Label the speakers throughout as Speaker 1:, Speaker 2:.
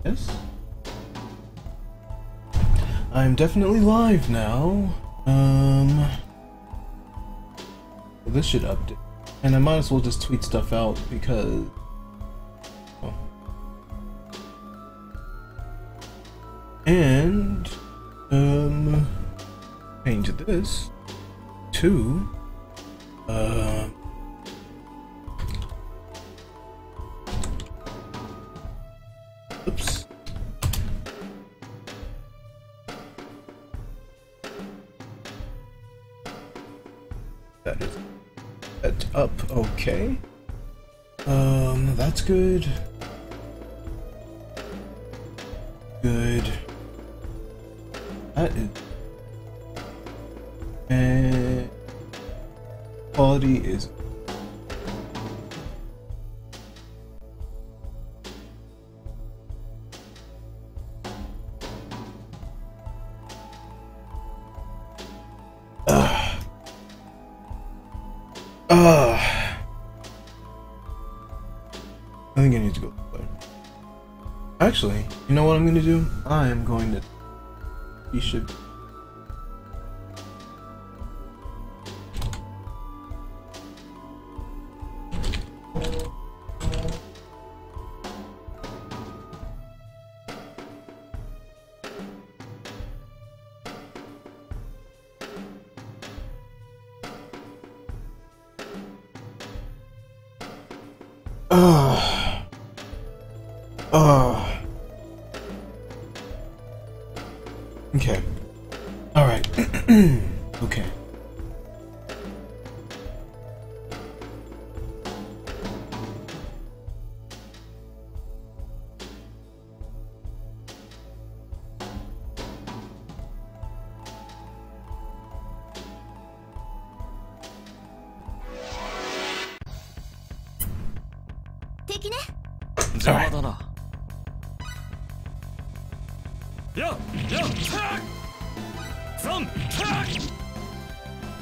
Speaker 1: Yes. I'm definitely live now. This should update. And I might as well just tweet stuff out because... Oh. And... change this to... Oops. That is set up okay. That's good. Good. That is. And quality is. I think I need to go play. Actually, you know what I'm gonna do? I am going to. You should. Okay. Alright. Okay.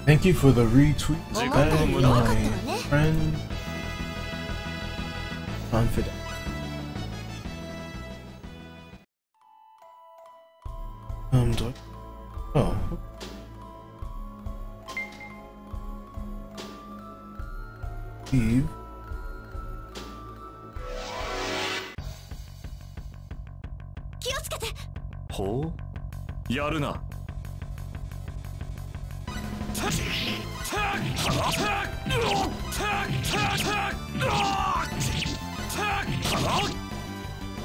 Speaker 1: Thank you for the retweet, my friend. Confident. Do I? Oh. Leave.
Speaker 2: Ho? Yaruna.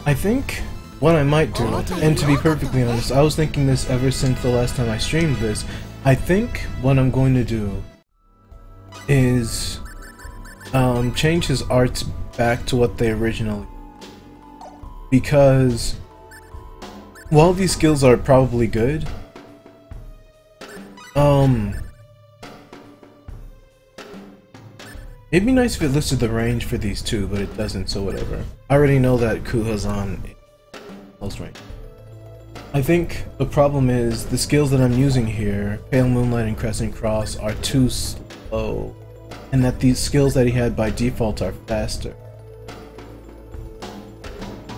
Speaker 1: I think what I might do, and to be perfectly honest, I was thinking this ever since the last time I streamed this, I think what I'm going to do is change his arts back to what they originally, because while these skills are probably good, it'd be nice if it listed the range for these two, but it doesn't, so whatever. I already know that Kuha's on close range. I think the problem is the skills that I'm using here, Pale Moonlight and Crescent Cross, are too slow, and that these skills that he had by default are faster.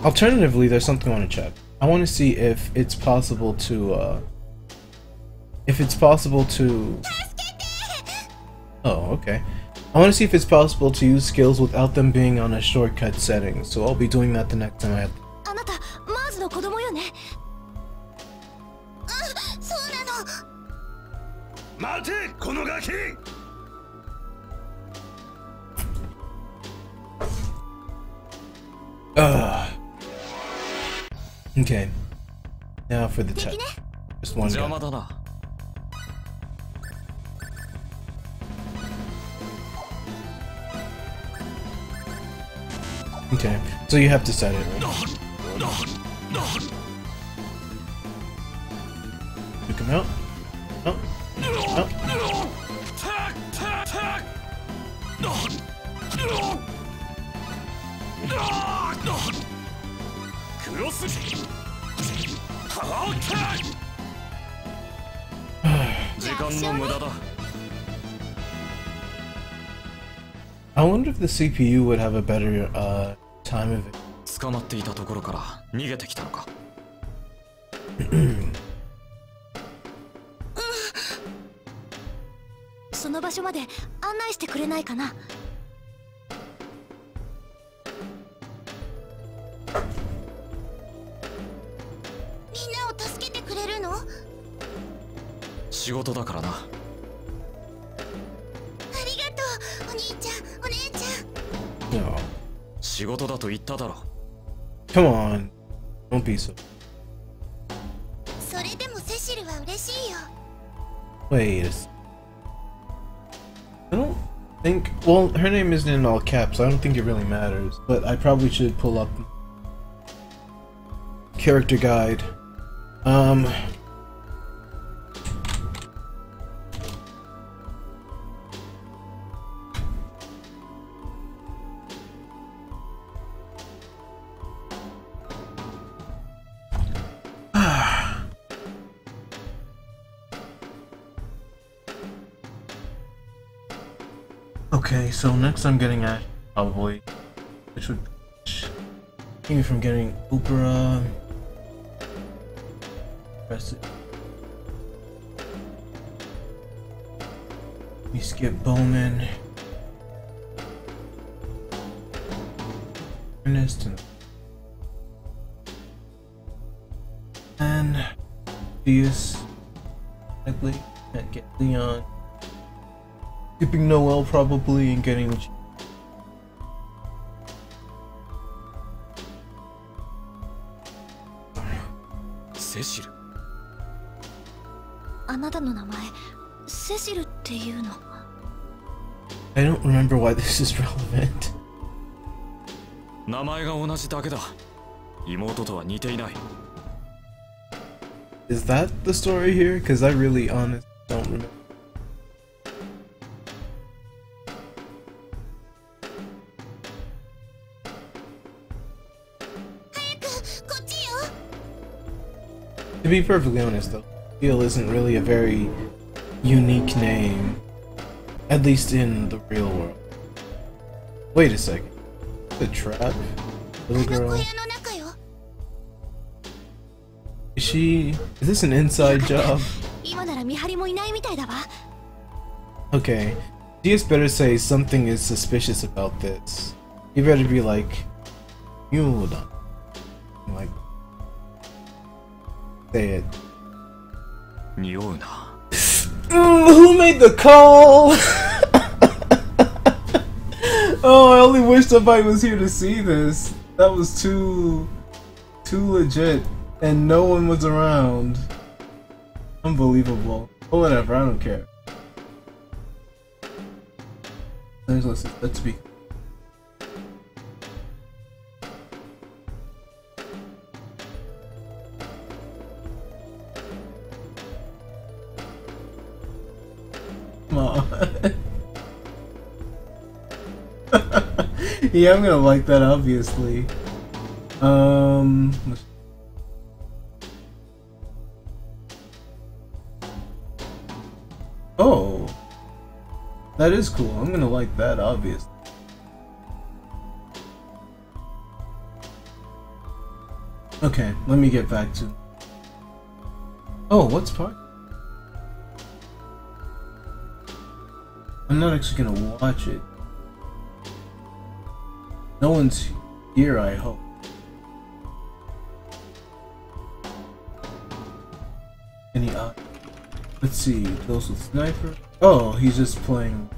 Speaker 1: Alternatively, there's something I want to check. I want to see if it's possible to, Oh, okay. I want to see if it's possible to use skills without them being on a shortcut setting, so I'll be doing that the next time I have. Okay. Now for the chat. Just one guy. Okay, so you have to set it, right? Took him out. Oh. Oh. I wonder if the CPU would have a better time of it.
Speaker 2: 捕まっていたところから逃げてきたのか。
Speaker 3: その場所まで案内してくれないかな。みんなを助けてくれるの？
Speaker 2: 仕事だからな。
Speaker 3: ありがとう、お兄ちゃん、お姉ちゃん。
Speaker 1: No.
Speaker 2: 仕事だと言っただろ。
Speaker 1: Come on. Don't be so.
Speaker 3: それでもセシルは嬉しいよ。
Speaker 1: Wait a second. I don't think. Well, her name isn't in all caps. I don't think it really matters. But I probably should pull up character guide. Okay, so next I'm getting Ash, probably, which would keep me from getting Opera. Press it. We skip Bowman. Ernest and Theus. Likely can't get Leon. Skipping Noel probably and getting
Speaker 2: Cecil.
Speaker 3: あなたの名前、セシルっていうの。
Speaker 1: I don't remember why this is relevant.
Speaker 2: 名前が同じだけだ。妹とは似ていない。
Speaker 1: Is that the story here? Because I really honestly don't remember.
Speaker 3: 早くこっちよ。
Speaker 1: To be perfectly honest though, Gil isn't really a very unique name. At least in the real world. Wait a second. The trap? Little
Speaker 3: あの小
Speaker 1: girl?
Speaker 3: 屋の中よ。
Speaker 1: Is this an inside job?
Speaker 3: 今なら見張りもいないみたいだわ。
Speaker 1: Okay. DS better say something is suspicious about this. You better be like, hold on. Like, say it.
Speaker 2: 匂うな。
Speaker 1: Who made the call? Oh, I only wish somebody was here to see this. That was too legit, and no one was around. Unbelievable. But whatever, I don't care. Let's be. Come on. Yeah, I'm gonna like that, obviously. Oh, that is cool. I'm gonna like that, obviously. Okay, let me get back to. Oh, what's part? I'm not actually gonna watch it. No one's here, I hope. Any let's see, those with sniper. Oh, he's just playing.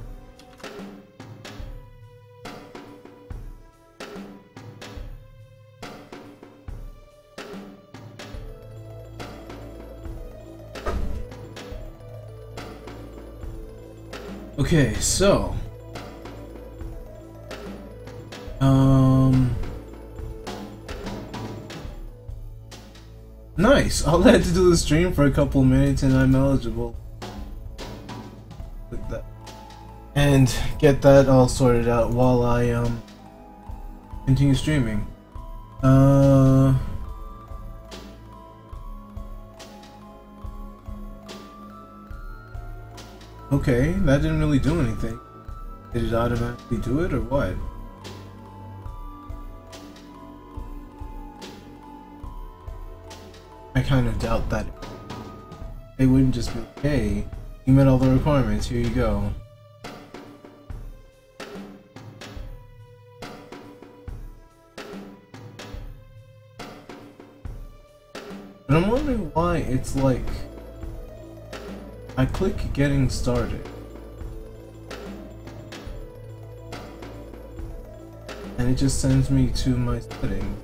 Speaker 1: Okay, so nice. All I had to do was stream for a couple minutes and I'm eligible. With that. And get that all sorted out while I continue streaming. Okay, that didn't really do anything. Did it automatically do it or what? I kind of doubt that they wouldn't just be like, hey, you met all the requirements, here you go. And I'm wondering why it's like, I click getting started, and it just sends me to my settings.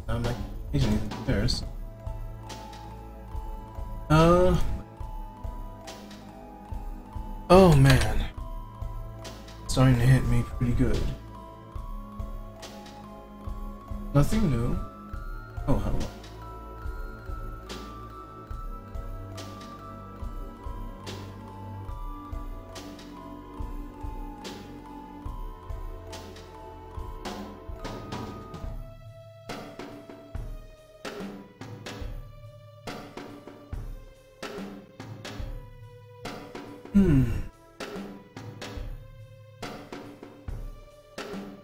Speaker 1: I'm like, there's. Oh man. Starting to hit me pretty good. Nothing new. Oh, hello.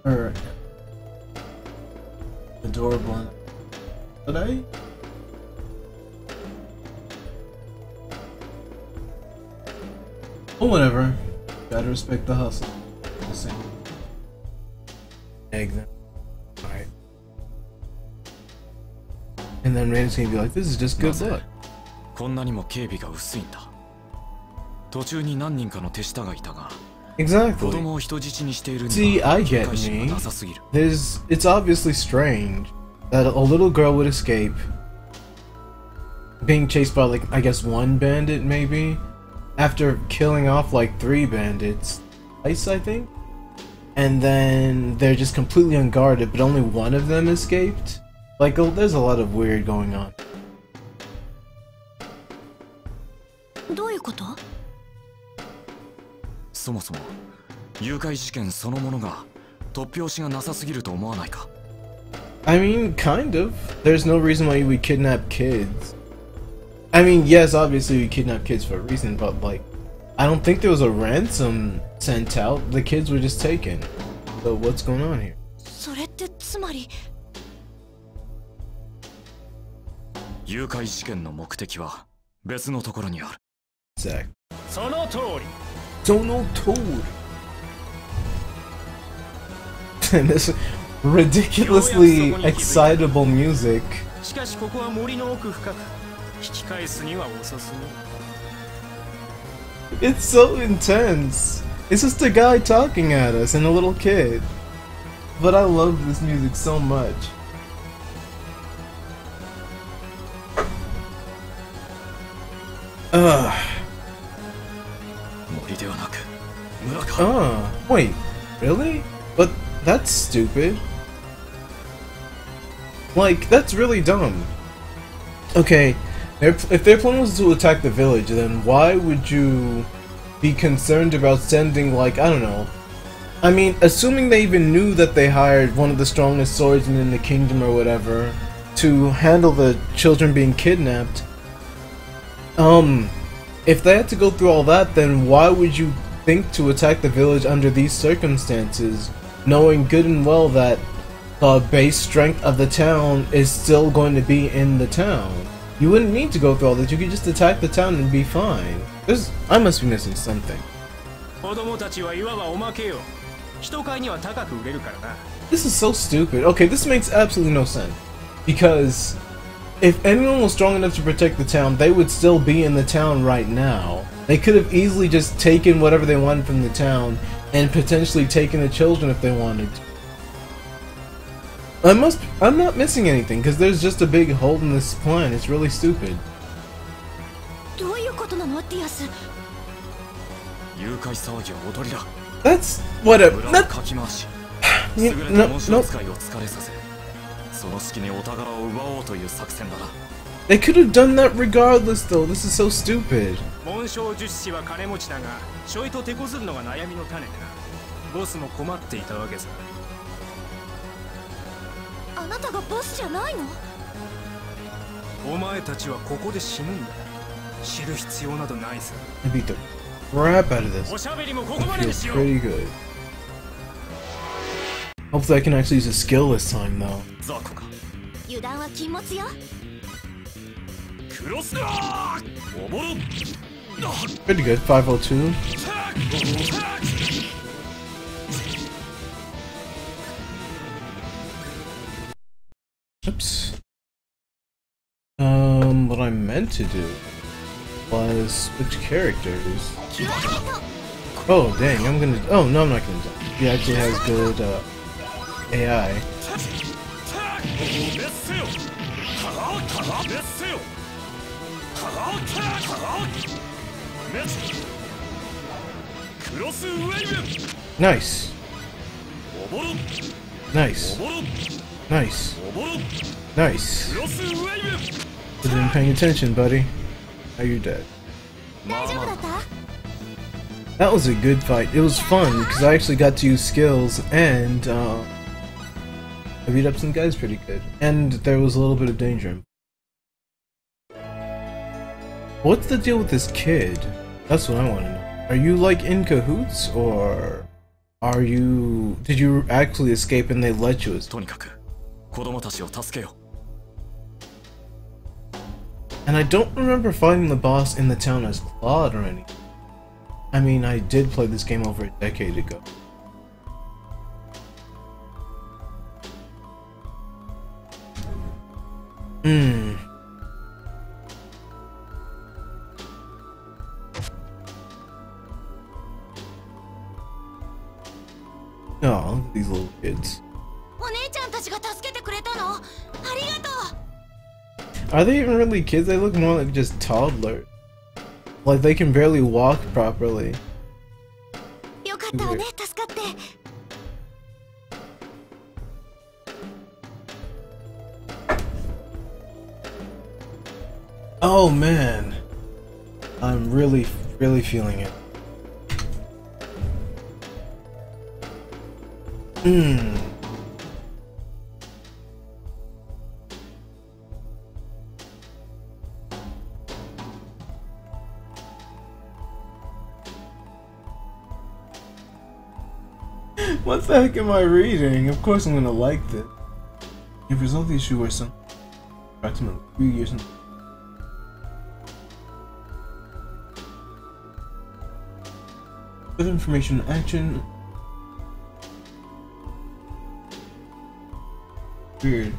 Speaker 1: Alright. Adorable. Did I? Oh, whatever. Gotta respect the hustle. The same. Egg them. Alright. And then Raiden's gonna be like, this is just good luck.
Speaker 2: こんなにも警備が薄いんだ。途中に何人かの手下がいたが、
Speaker 1: Exactly.
Speaker 2: 子供を人質にしている
Speaker 1: See,
Speaker 2: には
Speaker 1: I
Speaker 2: 警
Speaker 1: get
Speaker 2: 戒心
Speaker 1: me.
Speaker 2: がなさすぎる。
Speaker 1: It's obviously strange that a little girl would escape being chased by, like, I guess one bandit maybe, after killing off like 3 bandits twice, I think, and then they're just completely unguarded, but only one of them escaped. Like, oh, there's a lot of weird going on.
Speaker 3: どういうこと？
Speaker 2: そもそも誘拐事件そのものが突拍子がなさすぎると思わないか？
Speaker 1: I mean, kind of. There's no reason why you would kidnap kids. I mean, yes, obviously you kidnap kids for a reason, but like, I don't think there was a ransom sent out. The kids were just taken. So what's going on here?
Speaker 3: それってつまり
Speaker 2: 誘拐事件の目的は別のところにある。
Speaker 1: Zach.
Speaker 4: その通り。
Speaker 1: Dono Toad. And this ridiculously excitable music.
Speaker 4: しかしここは森の奥深く。引き返すには遅すぎ。
Speaker 1: It's so intense. It's just a guy talking at us and a little kid. But I love this music so much. Wait, really? But that's stupid. Like, that's really dumb. Okay, if their plan was to attack the village, then why would you be concerned about sending, like, I don't know. I mean, assuming they even knew that they hired one of the strongest swordsmen in the kingdom or whatever to handle the children being kidnapped, if they had to go through all that, then why would you think to attack the village under these circumstances, knowing good and well that the base strength of the town is still going to be in the town? You wouldn't need to go through all that, you could just attack the town and be fine. I must be missing something.
Speaker 4: 子供たちはいわばおまけよ。人買いには高く売れるからな。
Speaker 1: This is so stupid. Okay, this makes absolutely no sense. Because if anyone was strong enough to protect the town, they would still be in the town right now. They could have easily just taken whatever they wanted from the town and potentially taken the children if they wanted to. I'm not missing anything because there's just a big hole in this plan. It's really stupid.
Speaker 3: どういうことなの、ディアス？
Speaker 2: 誘拐騒ぎは踊りだ。
Speaker 1: That's whatever.
Speaker 2: 村をかき回し、優れた紋章使いを疲れさせ、その隙にお宝を奪おうという作戦だな。
Speaker 1: They could have done that regardless, though. This is so stupid.
Speaker 4: 紋章術師は金持ちだが、ちょいと手こずるのが悩みの種でな。ボスも困っていたわけさ。
Speaker 3: あなたがボスじゃないの？
Speaker 4: お前たちはここで死ぬんだ。知る必要などないさ。
Speaker 1: I beat the crap out of this.
Speaker 4: おしゃべりもここ
Speaker 1: It
Speaker 4: までに
Speaker 1: feels
Speaker 4: しよう。
Speaker 1: pretty good. Hopefully I can actually use a skill this time though.
Speaker 2: ザコか
Speaker 3: 油断は禁物よ。
Speaker 2: クロスだおぼろ
Speaker 1: Pretty good, 502. Oops. What I meant to do was switch characters.
Speaker 3: キュアハイト。
Speaker 1: Oh, dang, I'm gonna. Oh, no, I'm not gonna do that. He actually has good, AI.
Speaker 2: メッセよタガオタガメッセよタガオタガオメッセクロスウェイブ
Speaker 1: Nice.
Speaker 2: おぼろ
Speaker 1: Nice.
Speaker 2: おぼろ
Speaker 1: Nice.
Speaker 2: おぼろ
Speaker 1: Nice.
Speaker 2: クロスウェイブ
Speaker 1: Wasn't paying attention, buddy. Now you're dead.
Speaker 3: 大丈夫だった？
Speaker 1: That was a good fight. It was fun because I actually got to use skills and I beat up some guys pretty good. And there was a little bit of danger. What's the deal with this kid? That's what I want to know. Are you like in cahoots or did you actually escape and they let you escape?
Speaker 2: とにかく子供たちを助けよ
Speaker 1: And I don't remember fighting the boss in the town as Claude or anything. I mean, I did play this game over a decade ago. Oh, look at these little kids.
Speaker 3: お姉ちゃんたちが助けてくれたの？ありがとう。
Speaker 1: Are they even really kids? They look more like just toddlers. Like they can barely walk properly.
Speaker 3: よかったわね、助かって。
Speaker 1: Oh man. I'm really feeling it. What the heck am I reading? Of course I'm gonna like this. If resolve the issue where some approximately 3 years in with information action. Weird.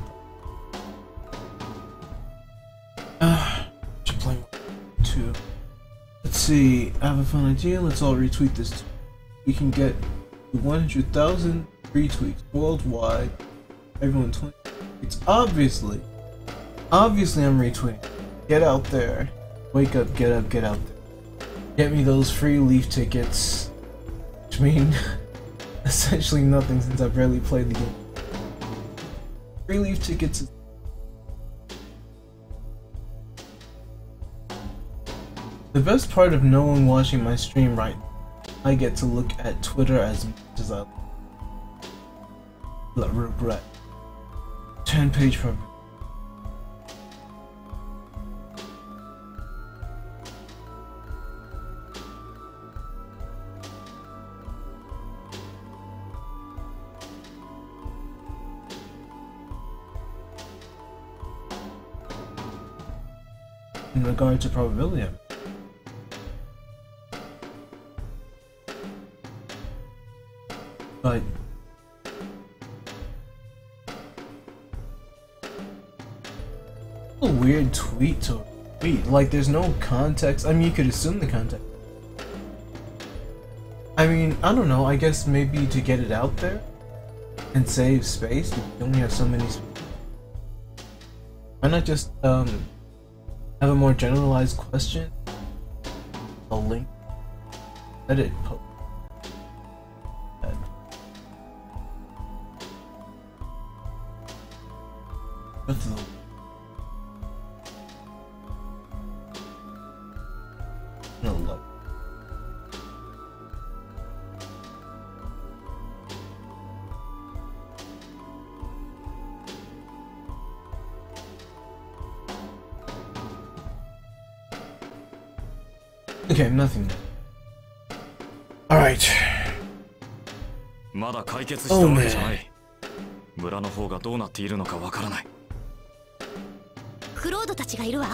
Speaker 1: Should play 2. Let's see. I have a fun idea. Let's all retweet this. We can get 100,000 retweets worldwide. Everyone 20. It's obviously I'm retweeting. Get out there. Wake up, get up, get out there. Get me those free Leaf tickets. Which mean essentially nothing since I barely played the game. Free Leaf tickets. The best part of no one watching my stream right now, I get to look at Twitter as much as I regret. 10-page per. In regard to probability, but a weird tweet to tweet. Like, there's no context. I mean, you could assume the context. I mean, I don't know. I guess maybe to get it out there and save space. You only have so many. Why not just have a more generalized question? A link. Edit post. What's the no look. Okay, nothing. Alright.
Speaker 2: まだ解決したわけじゃない村の方がどうなっているのかわからない。
Speaker 3: クロードたちがいるわ。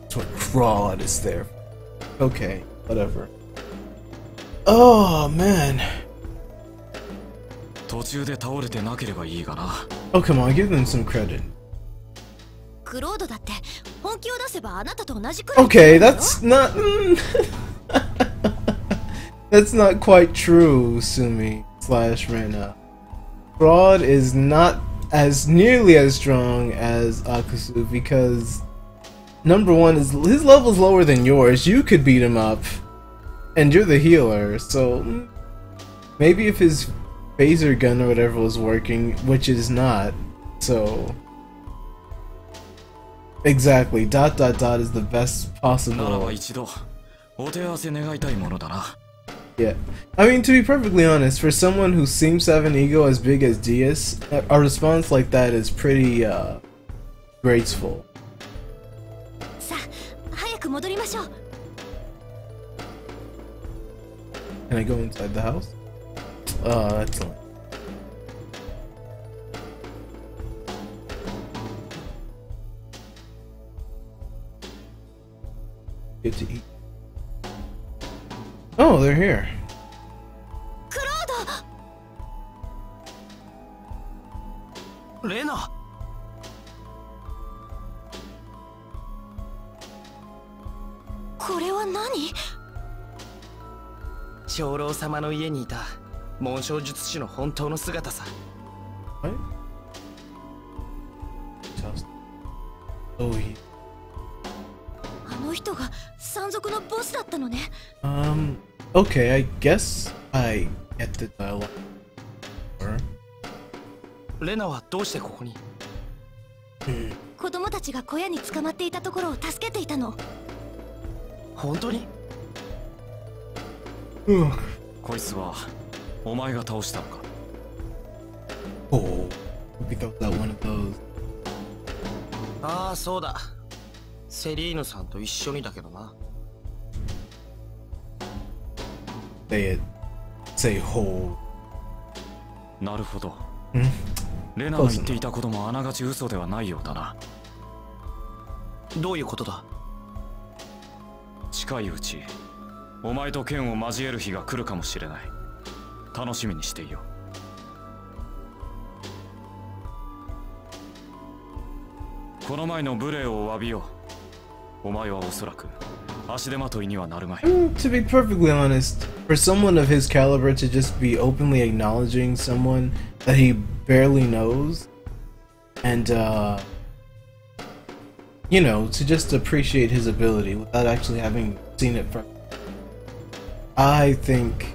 Speaker 1: That's what Claude is there. Okay, whatever. Oh man.
Speaker 2: 途中で倒れてなければいいがな。
Speaker 1: Oh come on, give them some credit.
Speaker 3: クロードだって本気を出せばあなたと同じくらい。
Speaker 1: Okay, that's not. That's not quite true, Sumi slash Rena. Claude is not as nearly as strong as Akusu because number one is his level's lower than yours. You could beat him up, and you're the healer. So maybe if his phaser gun or whatever was working, which is not. So exactly. ... is the best
Speaker 2: ならば
Speaker 1: possible.
Speaker 2: 一度お手合わせ願いたいものだな。
Speaker 1: Yeah. I mean, to be perfectly honest, for someone who seems to have an ego as big as Diaz, a response like that is pretty, graceful.
Speaker 3: さあ、早く戻りましょう。
Speaker 1: Can I go inside the house? Excellent. Get to eat. Oh, they're here.
Speaker 3: クロード。
Speaker 4: レナ。
Speaker 3: これは何？
Speaker 4: 長老様の家にいた紋章術師の本当の姿さ。
Speaker 1: What? Oh, he.
Speaker 3: あの人が山賊のボスだったのね。
Speaker 1: Okay, I guess I get the dialogue.
Speaker 4: レナはどうしてここに？
Speaker 3: 子供たちが小屋に捕まっていたところを助けていたの。
Speaker 4: 本当に？
Speaker 2: こいつはお前が倒したのか？
Speaker 1: Oh, we thought that one of those.
Speaker 4: ああ、そうだ。セリーヌさんと一緒にだけどな。
Speaker 1: Say it. Say whole.
Speaker 2: なるほど。
Speaker 1: Hmm?
Speaker 2: レナが言っていたこともあながち嘘ではないようだな。
Speaker 4: どういうことだ？
Speaker 2: 近いうちお前と剣を交える日が来るかもしれない。楽しみにしていよう。この前の無礼を詫びよう。お前はおそらく足手まといにはなるまい。
Speaker 1: To be perfectly honest, for someone of his caliber to just be openly acknowledging someone that he barely knows, and you know, to just appreciate his ability without actually having seen it from, I think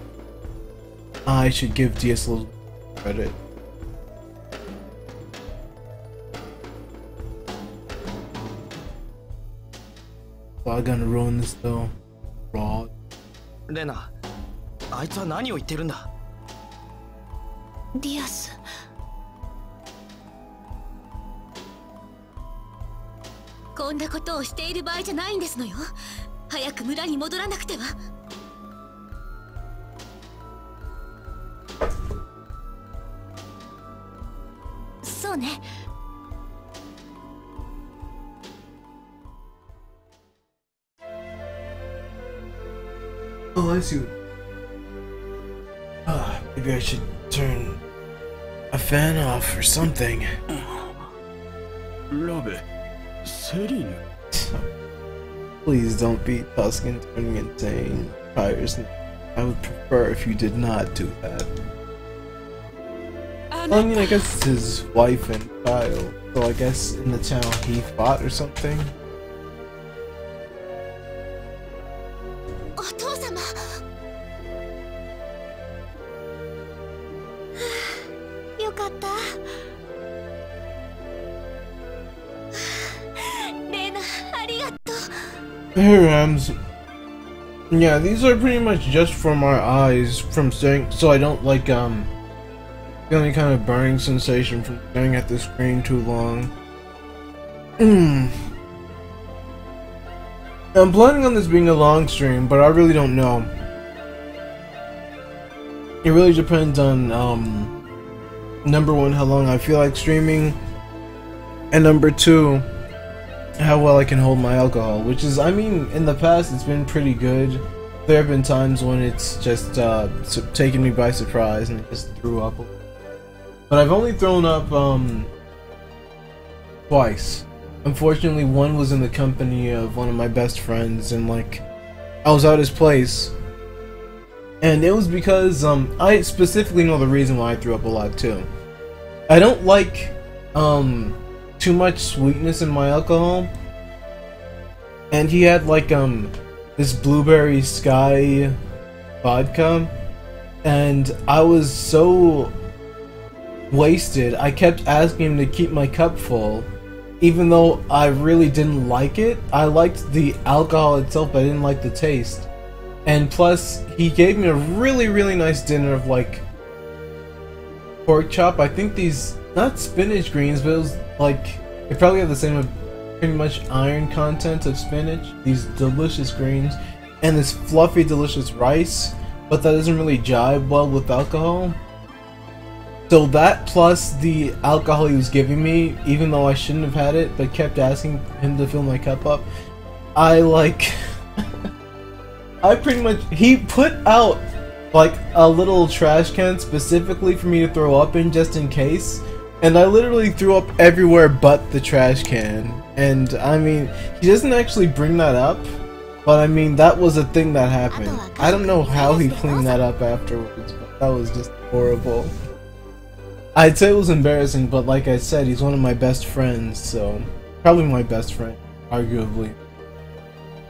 Speaker 1: I should give DS a little credit. Well, I'm gonna ruin this though. Raw.
Speaker 4: レナ、あいつは何を言ってるんだ？
Speaker 3: ディアス。こんなことをしている場合じゃないんですのよ。早く村に戻らなくては。そうね。
Speaker 1: Oh, I see. Maybe I should turn a fan off or something.
Speaker 2: ラベ、セリーヌ。
Speaker 1: Please don't be Tuscan turning insane. Fires. I would prefer if you did not do that. Well, I mean, I guess it's his wife and child. So I guess in the town he fought or something.
Speaker 3: お父様。よかった。レナ、ありがとう。
Speaker 1: Here, yeah, these are pretty much just for my eyes from staring, so I don't like feel any kind of burning sensation from staring at the screen too long. I'm planning on this being a long stream, but I really don't know. It really depends on number one, how long I feel like streaming, and number two, how well I can hold my alcohol, which is, I mean, in the past it's been pretty good. There have been times when it's just taken me by surprise and I just threw up. But I've only thrown up twice. Unfortunately, one was in the company of one of my best friends, and like I was at his place, and it was because I specifically know the reason why I threw up a lot too. I don't like too much sweetness in my alcohol, and he had like this blueberry sky vodka, and I was so wasted I kept asking him to keep my cup full, even though I really didn't like it. I liked the alcohol itself, but I didn't like the taste. And plus, he gave me a really nice dinner of like pork chop. I think these, not spinach greens, but it was like, it probably have the same pretty much iron content of spinach. These delicious greens and this fluffy delicious rice, but that doesn't really jive well with alcohol. So that plus the alcohol he was giving me, even though I shouldn't have had it but kept asking him to fill my cup up, I like I pretty much, he put out like a little trash can specifically for me to throw up in just in case, and I literally threw up everywhere but the trash can. And I mean, he doesn't actually bring that up, but I mean, that was a thing that happened. I don't know how he cleaned that up afterwards, but that was just horrible. I'd say it was embarrassing, but like I said, he's one of my best friends, so probably my best friend, arguably.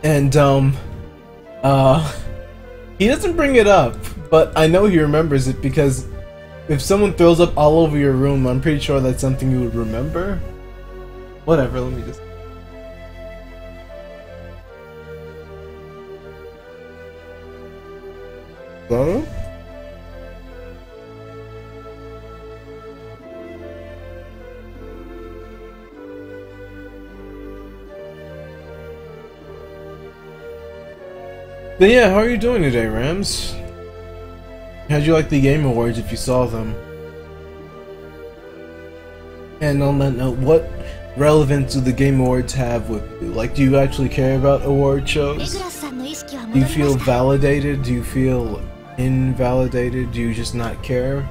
Speaker 1: And he doesn't bring it up, but I know he remembers it, because if someone throws up all over your room, I'm pretty sure that's something you would remember. Whatever, let me just... Hello? But yeah, how are you doing today, Rams? How'd you like the Game Awards if you saw them? And on that note, what relevance do the Game Awards have with you? Like, do you actually care about award shows? Do you feel validated? Do you feel invalidated? Do you just not care?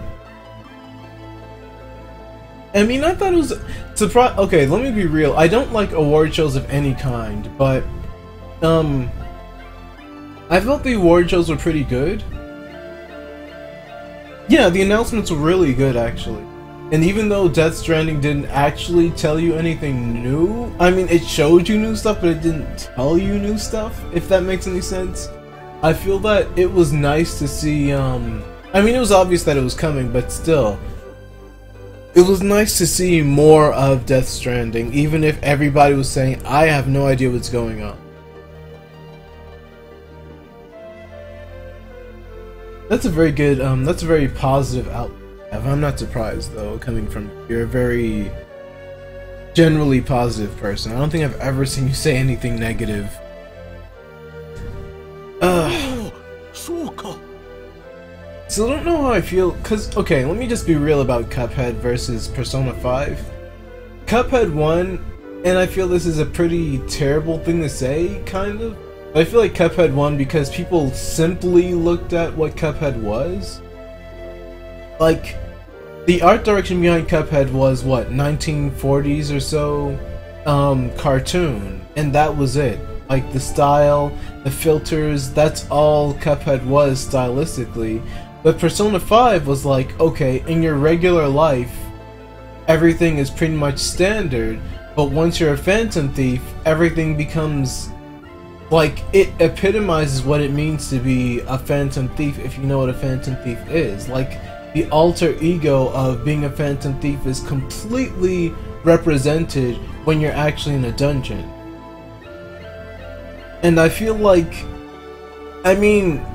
Speaker 1: I mean, I thought it was surprise. Okay, let me be real. I don't like award shows of any kind, but I felt the award shows were pretty good. Yeah, the announcements were really good, actually. And even though Death Stranding didn't actually tell you anything new, I mean, it showed you new stuff, but it didn't tell you new stuff, if that makes any sense. I feel that it was nice to see, I mean, it was obvious that it was coming, but still. It was nice to see more of Death Stranding, even if everybody was saying, I have no idea what's going on. That's a very good, that's a very positive outlook. I'm not surprised, though, coming from you. You're a very generally positive person. I don't think I've ever seen you say anything negative. So I don't know how I feel, cause, okay, let me just be real about Cuphead versus Persona 5. Cuphead won, and I feel this is a pretty terrible thing to say, kind of. I feel like Cuphead won because people simply looked at what Cuphead was. Like, the art direction behind Cuphead was, what, 1940s or so cartoon, and that was it. Like, the style, the filters, that's all Cuphead was stylistically. But Persona 5 was like, okay, in your regular life, everything is pretty much standard, but once you're a Phantom Thief, everything becomes... like, it epitomizes what it means to be a Phantom Thief if you know what a Phantom Thief is. Like, the alter ego of being a Phantom Thief is completely represented when you're actually in a dungeon. And I feel like, I mean,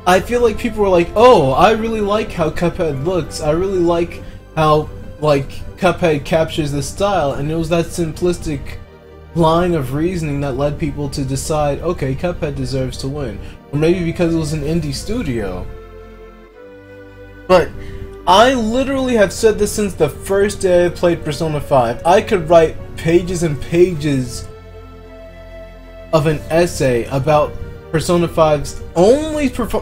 Speaker 1: I feel like people were like, oh, I really like how Cuphead looks, I really like how, like, Cuphead captures the style, and it was that simplistic line of reasoning that led people to decide, okay, Cuphead deserves to win. Or maybe because it was an indie studio. But I literally have said this since the first day I played Persona 5. I could write pages and pages of an essay about Persona 5's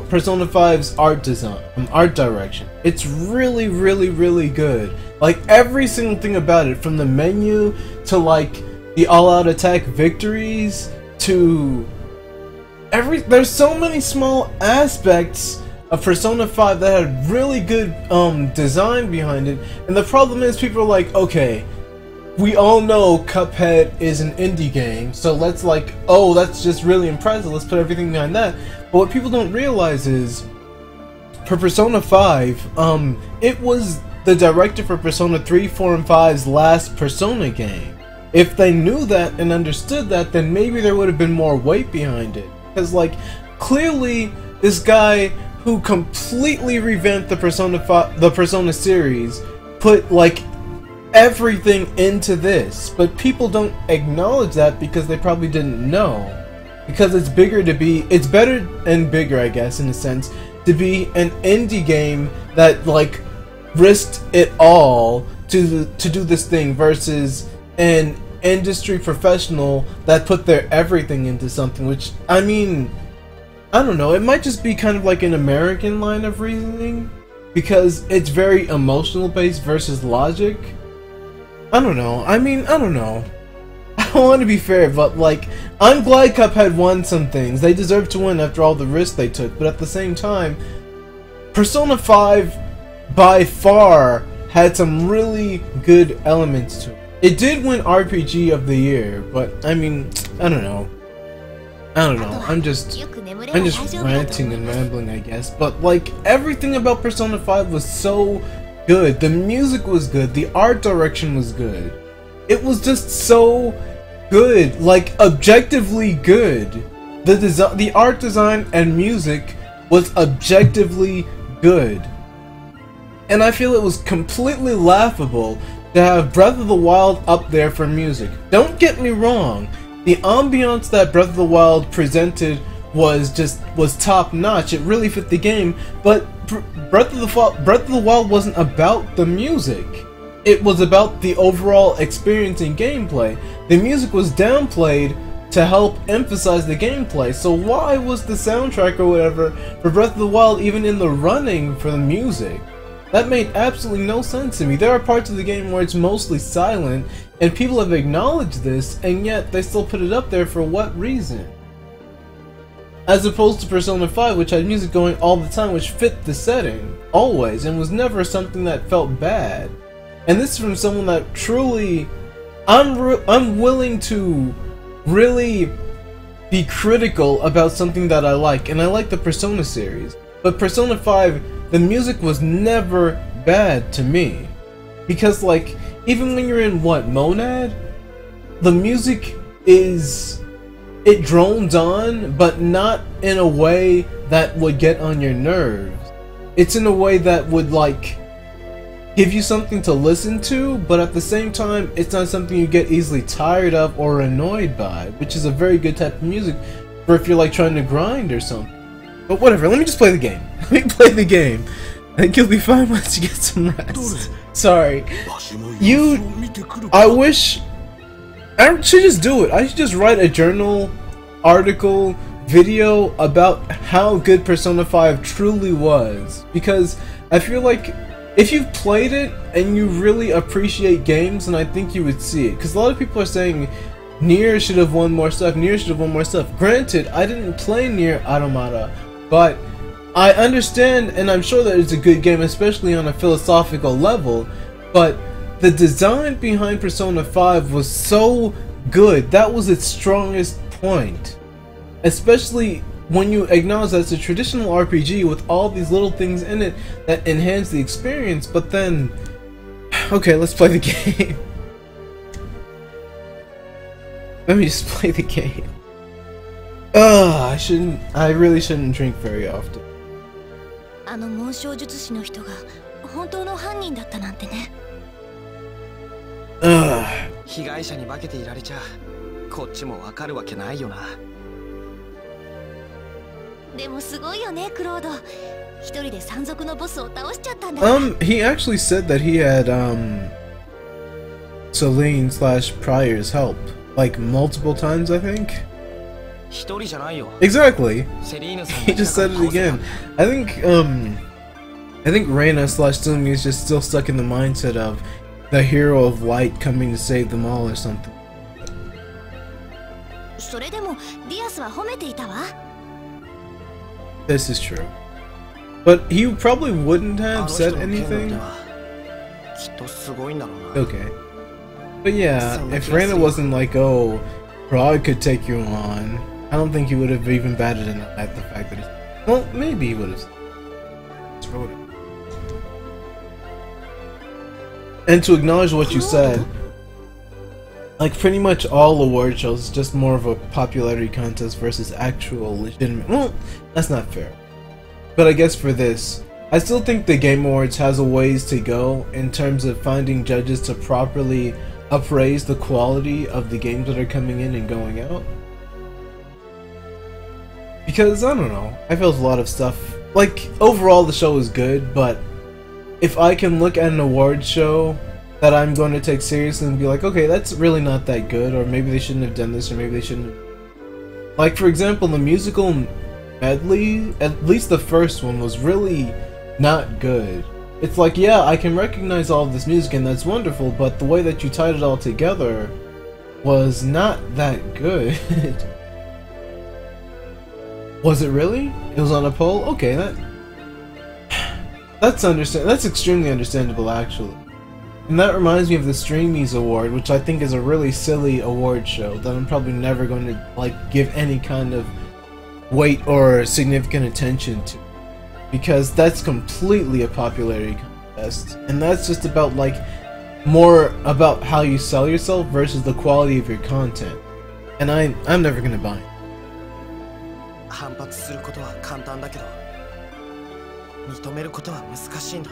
Speaker 1: Persona 5's art design, art direction. It's really, really, really good. Like every single thing about it, from the menu to like the all-out attack victories to there's so many small aspects of Persona 5 that had really good design behind it. And the problem is people are like, okay, we all know Cuphead is an indie game, so let's like, oh, that's just really impressive, let's put everything behind that. But what people don't realize is, for Persona 5, it was the director for Persona 3, 4, and 5's last Persona game. If they knew that and understood that, then maybe there would have been more weight behind it. Because like, clearly, this guy who completely revamped the Persona series put like everything into this, but people don't acknowledge that because they probably didn't know. Because it's better and bigger, I guess, in a sense, to be an indie game that like risked it all to do this thing versus an industry professional that put their everything into something. Which, I mean, I don't know, it might just be kind of like an American line of reasoning because it's very emotional based versus logic. I don't know. I mean, I don't know. I don't want to be fair, but like, I'm glad Cuphead won some things. They deserve to win after all the risks they took, but at the same time, Persona 5 by far had some really good elements to it. It did win RPG of the Year, but I mean, I don't know. I'm just ranting and rambling, I guess. But like, everything about Persona 5 was so good. The music was good. The art direction was good. It was just so good, like objectively good. The art design and music was objectively good. And I feel it was completely laughable to have Breath of the Wild up there for music. Don't get me wrong, the ambiance that Breath of the Wild presented was top notch. It really fit the game, but Breath of the Wild wasn't about the music. It was about the overall experience and gameplay. The music was downplayed to help emphasize the gameplay. So why was the soundtrack or whatever for Breath of the Wild even in the running for the music? That made absolutely no sense to me. There are parts of the game where it's mostly silent, and people have acknowledged this, and yet they still put it up there for what reason? As opposed to Persona 5, which had music going all the time, which fit the setting, always, and was never something that felt bad. And this is from someone that truly, I'm willing to really be critical about something that I like, and I like the Persona series. But Persona 5, the music was never bad to me. Because like, even when you're in Monad, the music it drones on, but not in a way that would get on your nerves. It's in a way that would like give you something to listen to, but at the same time, it's not something you get easily tired of or annoyed by, which is a very good type of music for if you're like trying to grind or something. But whatever, let me just play the game. Let me play the game. I think you'll be fine once you get some rest. Sorry. I should just do it. I should just write a journal, article, video about how good Persona 5 truly was. Because I feel like if you've played it and you really appreciate games, then I think you would see it. Because a lot of people are saying Nier should have won more stuff, Nier should have won more stuff. Granted, I didn't play Nier Automata, but I understand and I'm sure that it's a good game, especially on a philosophical level, but the design behind Persona 5 was so good. That was its strongest point. Especially when you acknowledge that it's a traditional RPG with all these little things in it that enhance the experience, but then... Okay, let's play the game. Let me just play the game. I really shouldn't drink very often.
Speaker 3: あの紋章術師の人が本当の犯人だったなんてね。
Speaker 5: 被害者に化けていられちゃこっちもわかるわけないよな。
Speaker 3: でもすごいよね、クロード。一人で山賊のボスを倒しちゃったんだ。
Speaker 1: He actually said that he had Celine slash Pryor's help like multiple times, I think.
Speaker 5: 一人じゃないよ。
Speaker 1: Exactly.
Speaker 5: セリーヌさん
Speaker 1: He just said it again. I think Reina slash Tsumi is just still stuck in the mindset of the hero of light coming to save them all or something.
Speaker 3: それでもディアスは褒めていたわ。
Speaker 1: This is true. But he probably wouldn't have said anything.
Speaker 5: きっとすごいんだろうな。
Speaker 1: Okay. But yeah, if Reina wasn't like, oh, Prague could take you on, I don't think he would have even batted an eye at the fact that he... Well, maybe he would have. And to acknowledge what you said, like pretty much all award shows is just more of a popularity contest versus actual legitimate... Well, that's not fair. But I guess for this, I still think the Game Awards has a ways to go in terms of finding judges to properly appraise the quality of the games that are coming in and going out. Because, I don't know, I feel a lot of stuff... Like, overall the show is good, but if I can look at an award show that I'm going to take seriously and be like, okay, that's really not that good, or maybe they shouldn't have done this, or maybe they shouldn't have... Like, for example, the musical medley, at least the first one, was really not good. It's like, yeah, I can recognize all of this music and that's wonderful, but the way that you tied it all together was not that good. Was it really? It was on a poll? Okay, that's extremely understandable, actually. And that reminds me of the Streamies Award, which I think is a really silly award show that I'm probably never going to like give any kind of weight or significant attention to, because that's completely a popularity contest, and that's just about like more about how you sell yourself versus the quality of your content, and I'm never gonna buy it.
Speaker 5: 反発することは簡単だけど認めることは難しいんだ。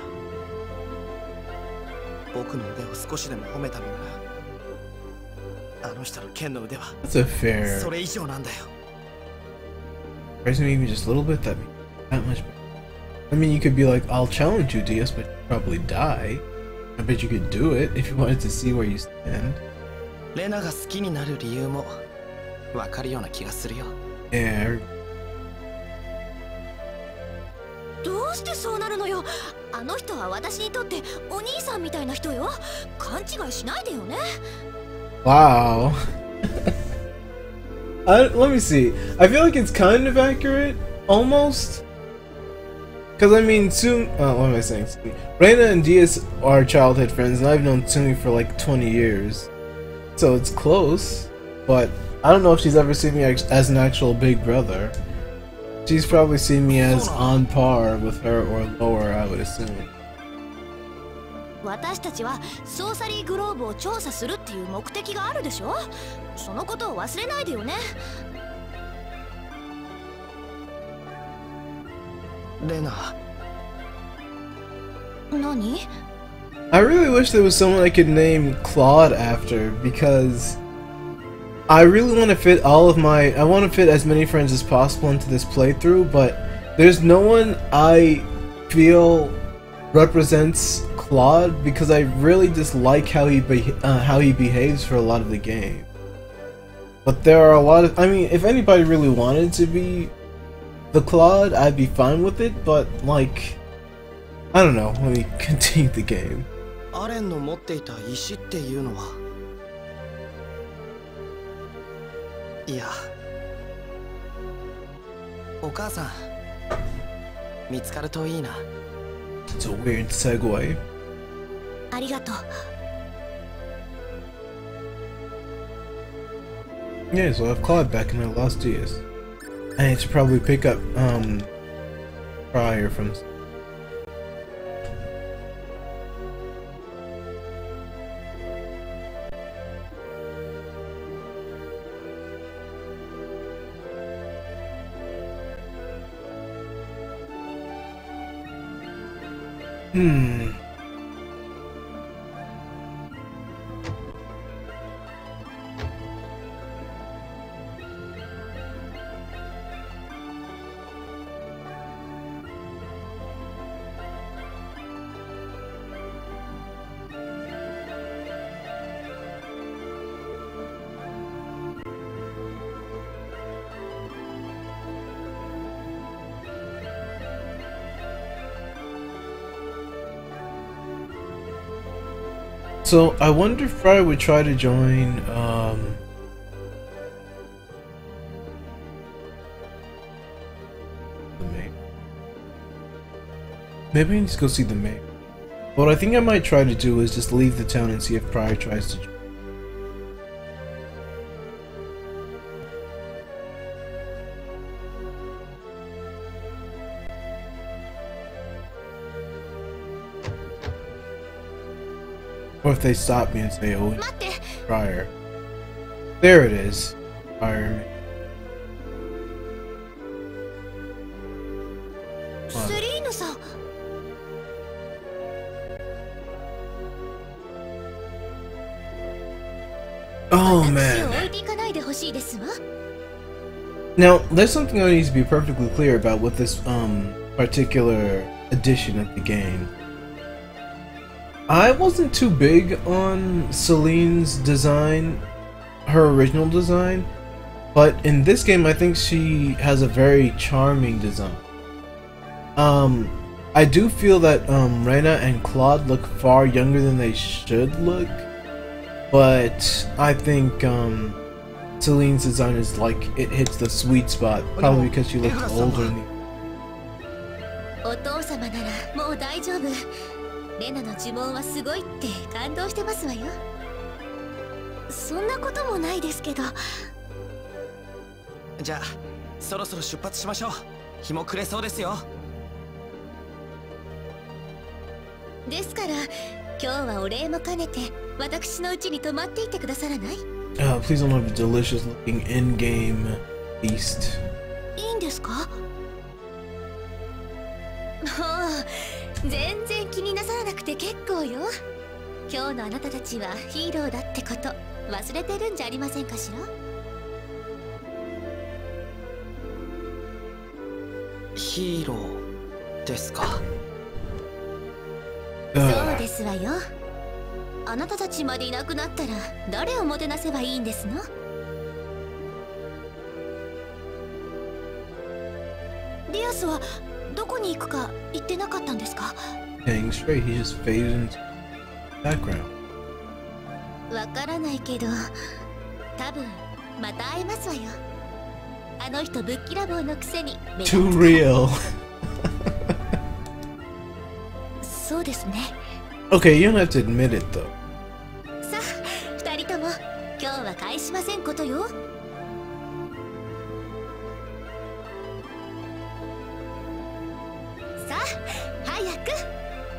Speaker 5: 僕の腕を少しでも褒めたのならあの人の剣の腕は
Speaker 1: That's a fair
Speaker 5: それ以上なんだよ。
Speaker 1: Raising me even just a little bit, that much better. I mean, you could be like, I'll challenge you, DS, but you'd probably die. I bet you could do it if you wanted to see where you stand.
Speaker 5: レナが好きになる理由もわかるような気がするよ。
Speaker 1: Yeah.
Speaker 3: どうしてそうなるのよ。あの人は私にとってお兄さんみたいな人よ。勘違いしないでよね。
Speaker 1: Wow. Let me see. I feel like it's kind of accurate, almost. Because I mean, what am I saying? Reina and Diaz are childhood friends, and I've known Tsumi for like 20 years, so it's close. But I don't know if she's ever seen me as an actual big brother. She's probably seen me as on par with her or lower, I would assume.
Speaker 3: 私たちはソーサリーグローブを調査するっていう目的があるでしょ。そのことを忘れないでよね。
Speaker 5: レナ。
Speaker 3: 何？
Speaker 1: I really wish there was someone I could name Claude after, because I really want to fit I want to fit as many friends as possible into this playthrough, but there's no one I feel represents Claude, because I really dislike how he behaves for a lot of the game. But there are a lot of, I mean, if anybody really wanted to be the Claude, I'd be fine with it, but like, I don't know, let me continue the game.
Speaker 5: アレンの持っていた石っていうのは、いや、お母さん見つかるといいな。
Speaker 1: It's a weird segue.
Speaker 3: ありがとう。
Speaker 1: Yeah, so I have Claude back and I lost Diaz. I need to probably pick up Pryor from... So I wonder if I would try to join the mayor. Maybe I need to go see the mayor. What I think I might try to do is just leave the town and see if Pryor tries to join. Or if they stop me and say, oh,
Speaker 3: 待って。
Speaker 1: Pryor. There it is. Pryor.
Speaker 3: セリーヌさん。
Speaker 1: Oh
Speaker 3: 私を
Speaker 1: man.
Speaker 3: 置いていかないでほしいですわ。
Speaker 1: Now, there's something I need to be perfectly clear about with this particular edition of the game. I wasn't too big on Celine's design, her original design, but in this game I think she has a very charming design. I do feel that Reyna and Claude look far younger than they should look, but I think Celine's design is like, it hits the sweet spot, probably because she looks older than
Speaker 3: お父様ならもう大丈夫。レナの呪文はすごいって感動してますわよ。そんなこともないですけど。
Speaker 5: じゃあそろそろ出発しましょう。日も暮れそうですよ。
Speaker 3: ですから今日はお礼も兼ねて私の家に泊まっていてくださらない？
Speaker 1: please don't have a delicious looking in-game feast.
Speaker 3: いいんですか？もう全然気になさらなくて結構よ。今日のあなたたちはヒーローだってこと忘れてるんじゃありませんかしら？
Speaker 5: ヒーローですか。
Speaker 3: そうですわよ。あなたたちまでいなくなったら誰をもてなせばいいんですの？ディアスはどこに行くか言ってなかったんですか？
Speaker 1: Dang straight, he just faded into the background.
Speaker 3: わからないけど、多分また会えますわよ。あの人ぶっきらぼうのくせに目立つ。
Speaker 1: Too real.
Speaker 3: そうですね。
Speaker 1: Okay, you don't have to admit it though.
Speaker 3: さあ、二人とも今日は返しませんことよ。さあ、早く。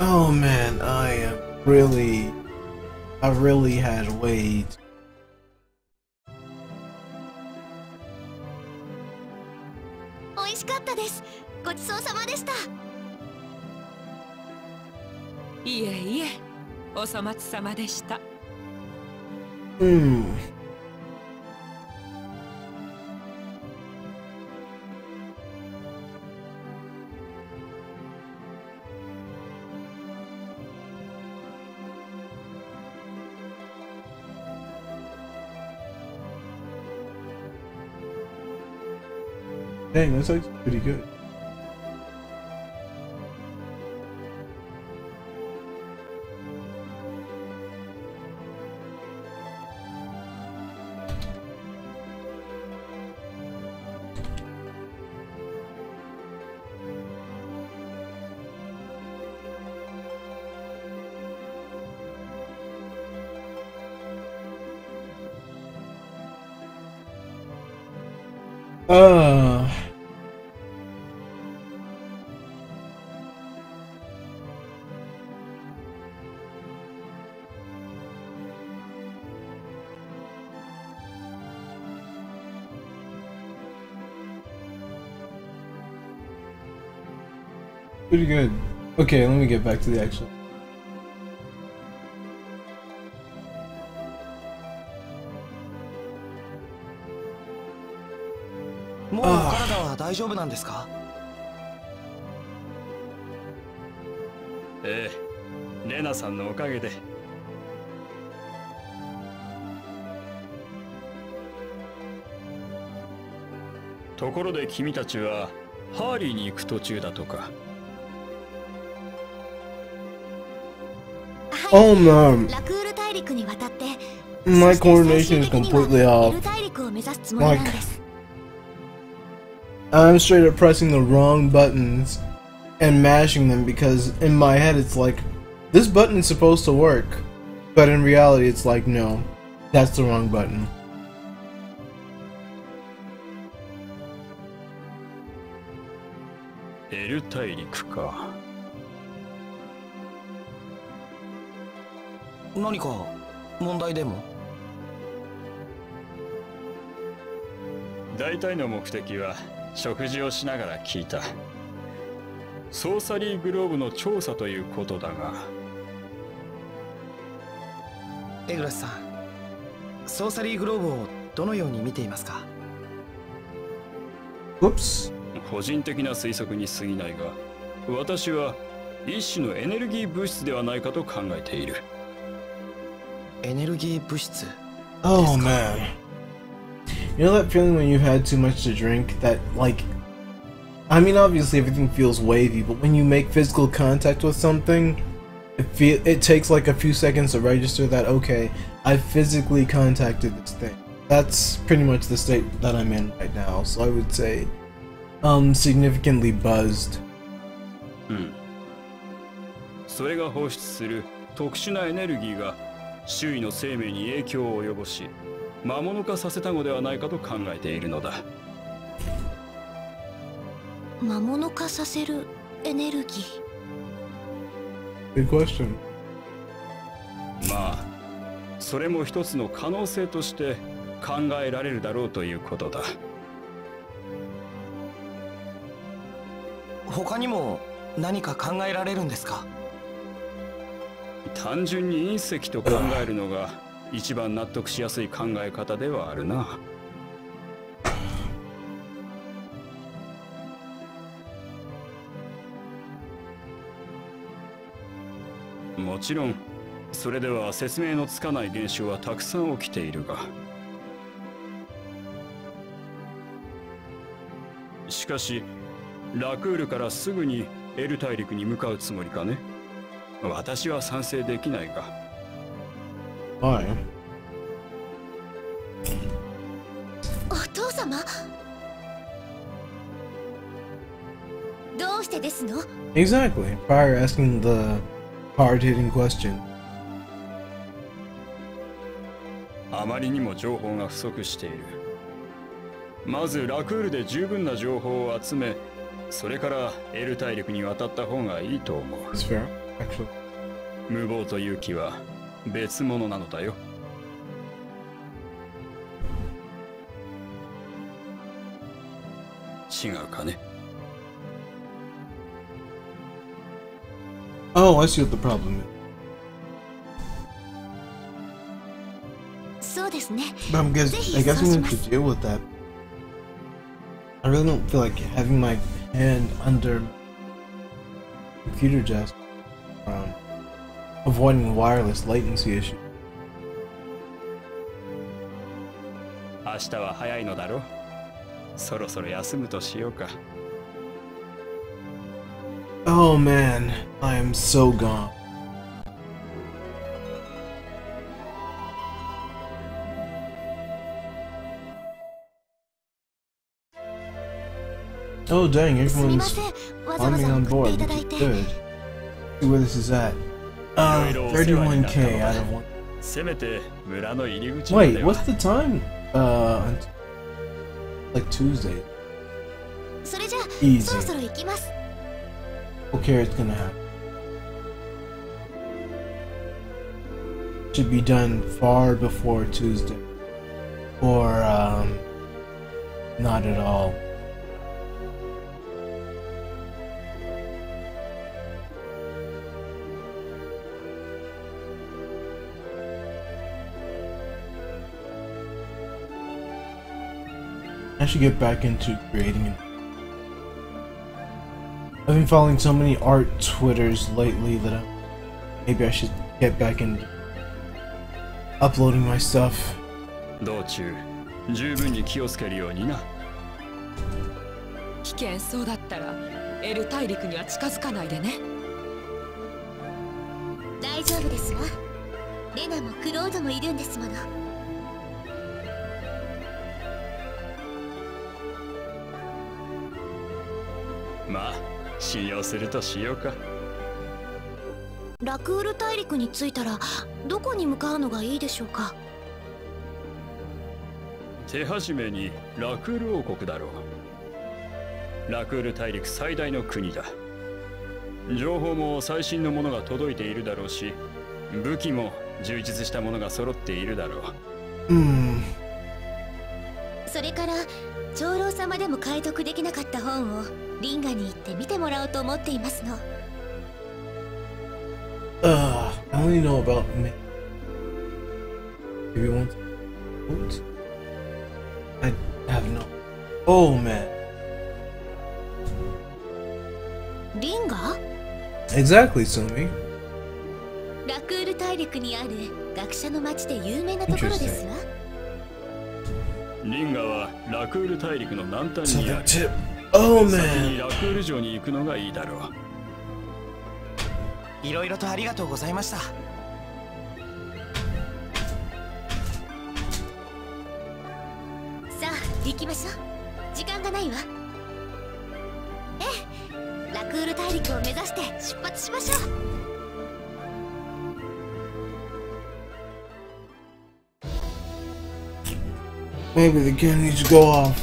Speaker 1: Oh man, I really had way.
Speaker 3: 美味しかったです。ごちそうさまでした。
Speaker 6: いえいえ、お粗末様でした。
Speaker 1: Hmm. Dang, that's actually pretty good. Pretty good. Okay, let me get back to the actual.
Speaker 5: もう体は大丈夫なんですか？
Speaker 2: ええ、レナさんのおかげで。ところで君たちはハーリーに行く途中だとか。
Speaker 1: Oh no.
Speaker 3: ラクール大大陸に渡って、
Speaker 1: My
Speaker 3: そして最
Speaker 1: coordination
Speaker 3: 終
Speaker 1: is
Speaker 3: 的に
Speaker 1: completely
Speaker 3: は
Speaker 1: off.
Speaker 3: エル大陸を目指すつもりなんです。
Speaker 1: I'm straight up pressing the wrong buttons and mashing them because in my head it's like, this button is supposed to work. But in reality it's like, no, that's the wrong button.
Speaker 2: エル大陸か。
Speaker 5: 何か問題でも？
Speaker 2: 大体の目的は食事をしながら聞いた。ソーサリーグローブの調査ということだが。
Speaker 5: エグラスさん、ソーサリーグローブをどのように見ていますか？
Speaker 1: Whoops.
Speaker 2: 個人的な推測に過ぎないが、私は一種のエネルギー物質ではないかと考えている。
Speaker 5: エネルギー物質。
Speaker 1: Oh man. You know that feeling when you've had too much to drink that, like, I mean obviously everything feels wavy, but when you make physical contact with something, it takes like a few seconds to register that, okay, I physically contacted this thing. That's pretty much the state that I'm in right now, so I would say significantly buzzed.
Speaker 2: それが放出する特殊なエネルギーが周囲の生命に影響を及ぼし、魔物化させたのではないかと考えているのだ。
Speaker 3: 魔物化させるエネルギー。
Speaker 1: Good question.
Speaker 2: まあ、それも一つの可能性として考えられるだろうということだ。
Speaker 5: 他にも何か考えられるんですか？
Speaker 2: 単純に隕石と考えるのが一番納得しやすい考え方ではあるな。もちろんそれでは説明のつかない現象はたくさん起きているが、しかしラクールからすぐにエル大陸に向かうつもりかね。私は賛成できないが。
Speaker 1: Why?
Speaker 3: お父様、どうしてですの？
Speaker 1: Exactly. Prior asking the hard-hitting question.
Speaker 2: あまりにも情報が不足している。まずラクールで十分な情報を集め、それからエル大陸に渡った方がいいと思う。
Speaker 1: It's fair, actually.
Speaker 2: 無謀と勇気は別物なのだよ。違うかね。
Speaker 1: Oh, I see what the problem is.
Speaker 3: そうですね。
Speaker 1: But I guess I'm going to deal with that. I really don't feel like having my hand under computer desk, avoiding wireless latency issue.
Speaker 2: 明日は早いのだろう。そろそろ休むとしようか。
Speaker 1: Oh man, I am so gone. Oh dang,
Speaker 3: すみま
Speaker 1: everyone's
Speaker 3: せん。わざわ
Speaker 1: coming
Speaker 3: ざ
Speaker 1: on
Speaker 3: 送って
Speaker 1: board.
Speaker 3: いただ
Speaker 1: Which
Speaker 3: い
Speaker 1: is
Speaker 3: て。
Speaker 1: good. See where this is at. 31k out of one.
Speaker 2: せめて村の入り口ま
Speaker 1: Wait,
Speaker 2: では。
Speaker 1: what's the time? Like Tuesday.
Speaker 3: それじゃあ
Speaker 1: Easy.
Speaker 3: そろそろ行きます。
Speaker 1: Okay, it's gonna happen. Should be done far before Tuesday. Or, not at all. I should get back into creating it. I've been following so many art Twitters lately that maybe I should get back into uploading my stuff.
Speaker 2: 道中十分に気をつけるようにな。
Speaker 6: 危険そうだったらエル大陸には近づかないでね。
Speaker 3: 大丈夫ですわ。レナもクロードもいるんですもの。
Speaker 2: まあ信用するとしようか。
Speaker 3: ラクール大陸に着いたらどこに向かうのがいいでしょうか。
Speaker 2: 手始めにラクール王国だろう。ラクール大陸最大の国だ。情報も最新のものが届いているだろうし、武器も充実したものが揃っているだろう。
Speaker 3: それから長老様でも解読できなかった本をリンガに行って見てもらおうと思っていますの。
Speaker 1: I only know about me. Maybe one. What? I have no. Oh man.
Speaker 3: リンガ？
Speaker 1: Exactly, Sumi.
Speaker 3: ラクール大陸にある学者の町で有名なところですわ。
Speaker 2: リンガはラクール大陸の南端にある。
Speaker 1: Oh
Speaker 2: 先
Speaker 1: man.
Speaker 2: にラクール城に行くのがいいだろう。
Speaker 5: いろいろとありがとうございました。
Speaker 3: さあ行きましょう。時間がないわ。ええ、ラクール大陸を目指して出発しましょう。
Speaker 1: Maybe the gun needs to go off.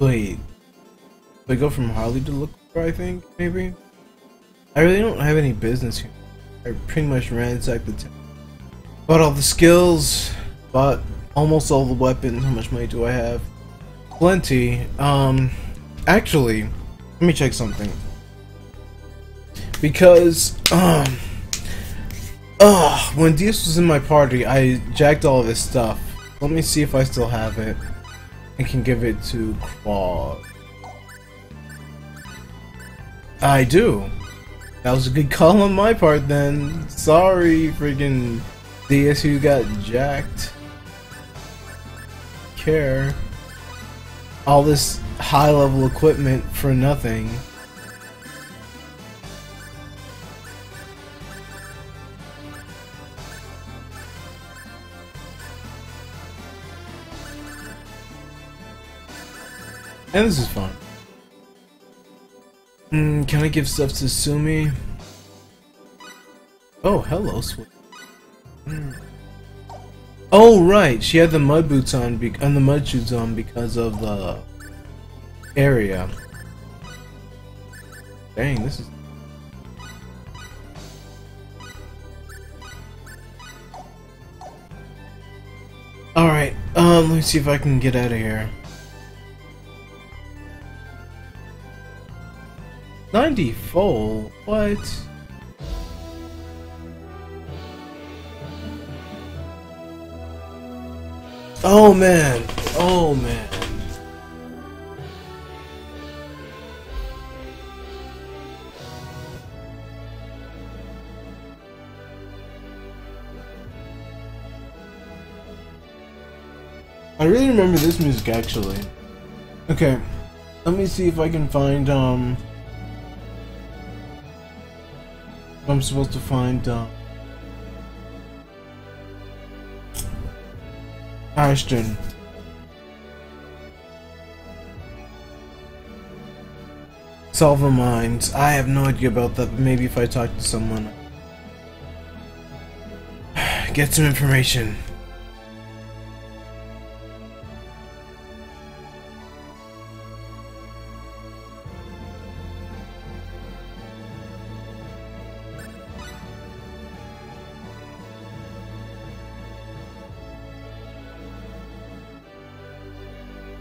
Speaker 1: Wait. I go from Harley to look for, I think, maybe? I really don't have any business here. I pretty much ransacked the town. Bought all the skills, bought almost all the weapons. How much money do I have? Plenty. Actually, let me check something. Because, when Diaz was in my party, I jacked all of his stuff. Let me see if I still have it. I can give it to Claw. I do. That was a good call on my part then. Sorry, freaking DSU got jacked. Care. All this high level equipment for nothing. And this is fun. Can I give stuff to Sumi? Oh, hello, Sweet. Oh, right. She had the mud boots on and the mud shoes on because of the area. Dang, this is. All right. Let me see if I can get out of here. 94? What? Oh man! Oh man! I really remember this music actually. Okay, let me see if I can find I'm supposed to find Ashton. Solve Minds. I have no idea about that, but maybe if I talk to someone. Get some information.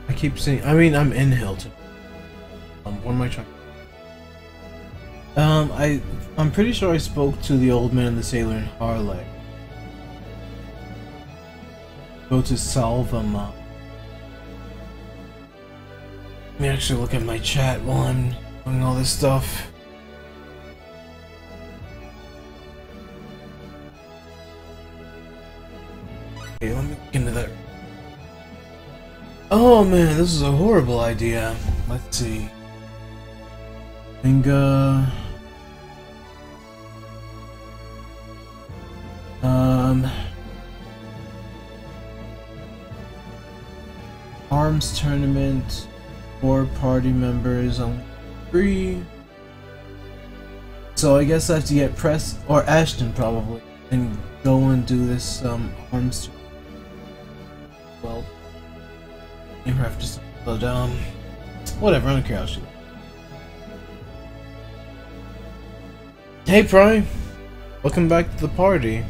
Speaker 1: I keep saying, I mean, I'm in Hilton. What am I trying? I'm pretty sure I spoke to the old man and the sailor in Harley. Go to Salvama. Let me actually look at my chat while I'm doing all this stuff. Okay, let me look into that. Oh man, this is a horrible idea. Let's see. Inga. Arms tournament. 4 party members on 3. So I guess I have to get Press or Ashton probably and go and do this arms. Well, you have to slow down. Whatever, I don't care how she. Hey Prime, welcome back to the party.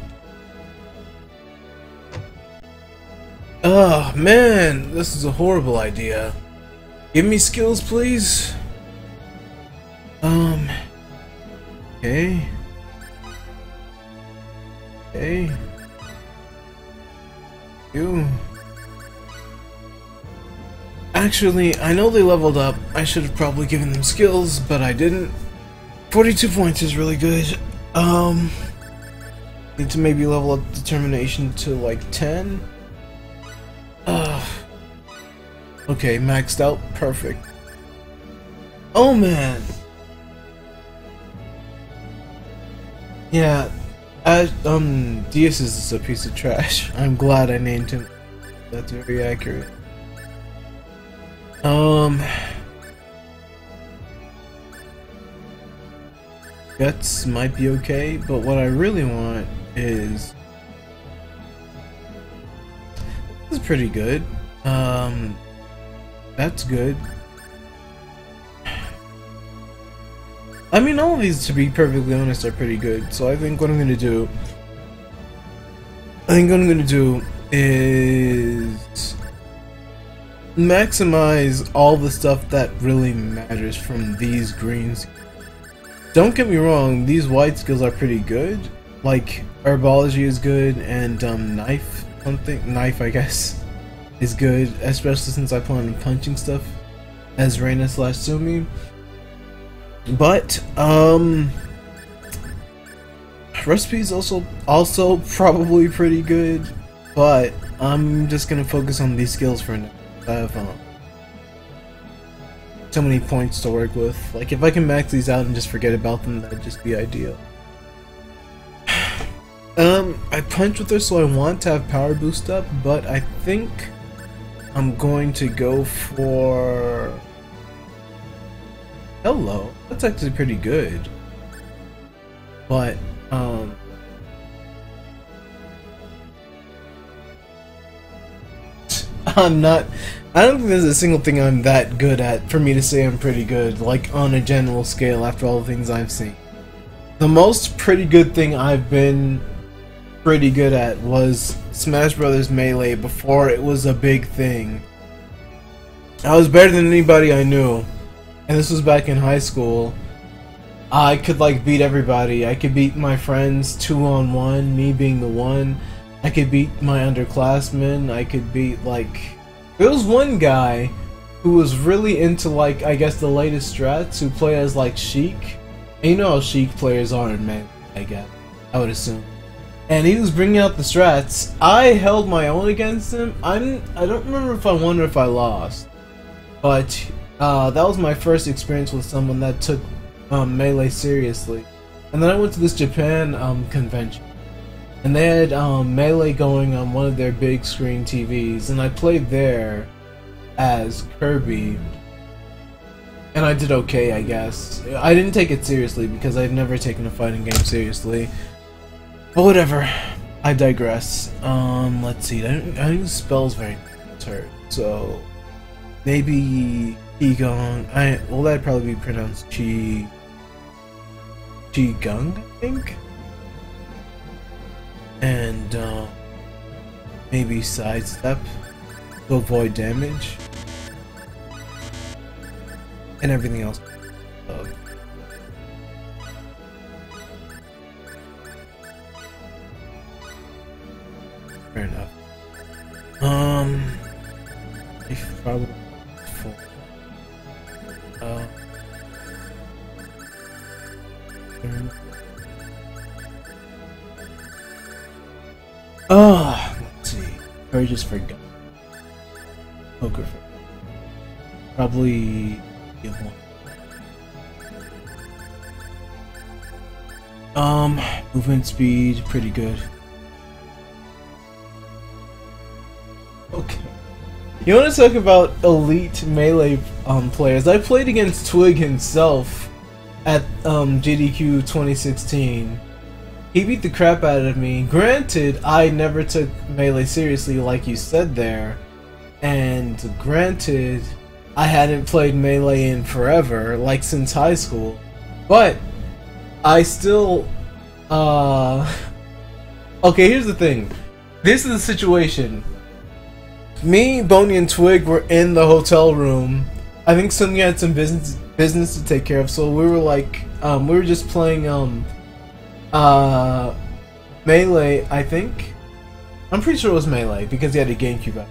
Speaker 1: Oh man, this is a horrible idea. Give me skills, please. Okay. Okay. You. Actually, I know they leveled up. I should have probably given them skills, but I didn't. 42 points is really good. Need to maybe level up determination to like 10. Okay, maxed out. Perfect. Oh man. Yeah, Diaz is a piece of trash. I'm glad I named him. That's very accurate. Guts might be okay, but what I really want is... This is pretty good. That's good. I mean, all of these, to be perfectly honest, are pretty good. So I think what I'm gonna do... is... maximize all the stuff that really matters from these greens. Don't get me wrong, these white skills are pretty good. Like, herbology is good, and knife, I guess, is good, especially since I plan on punching stuff as Reina / Sumi. But recipe is also probably pretty good, but I'm just gonna focus on these skills for now. I have so many points to work with. Like, if I can max these out and just forget about them, that'd just be ideal. I punch with her, so I want to have power boost up, but I think I'm going to go for... Hello, that's actually pretty good. But, I don't think there's a single thing I'm that good at for me to say I'm pretty good, like on a general scale after all the things I've seen. The most pretty good thing I've been pretty good at was Smash Brothers Melee before it was a big thing. I was better than anybody I knew, and this was back in high school. I could like beat everybody. I could beat my friends 2-on-1, me being the one. I could beat my underclassmen. I could beat like... There was one guy who was really into like, I guess the latest strats, who play as like Sheik. And you know how Sheik players are in Melee, I guess. I would assume. And he was bringing out the strats. I held my own against him. I don't remember if I won or if I lost. But that was my first experience with someone that took Melee seriously. And then I went to this Japan convention. And they had Melee going on one of their big screen TVs, and I played there as Kirby, and I did okay, I guess. I didn't take it seriously because I've never taken a fighting game seriously. But whatever, I digress. Let's see, I don't use spells very much, so maybe Qigong. Well, that'd probably be pronounced Qigong, I think. And maybe sidestep to avoid damage, and everything else. Fair enough. If probably 4. Oh, let's see. Courageous for gun. Poker for. Probably give one. Movement speed, pretty good. Okay. You want to talk about elite melee players? I played against Twig himself at GDQ 2016. He beat the crap out of me. Granted, I never took melee seriously like you said there. And granted, I hadn't played melee in forever, like since high school. But I still okay, here's the thing. This is the situation. Me, Boney, and Twig were in the hotel room. I think Sonya had some business to take care of, so we were like, we were just playing, Melee, I think? I'm pretty sure it was Melee, because he had a GameCube out.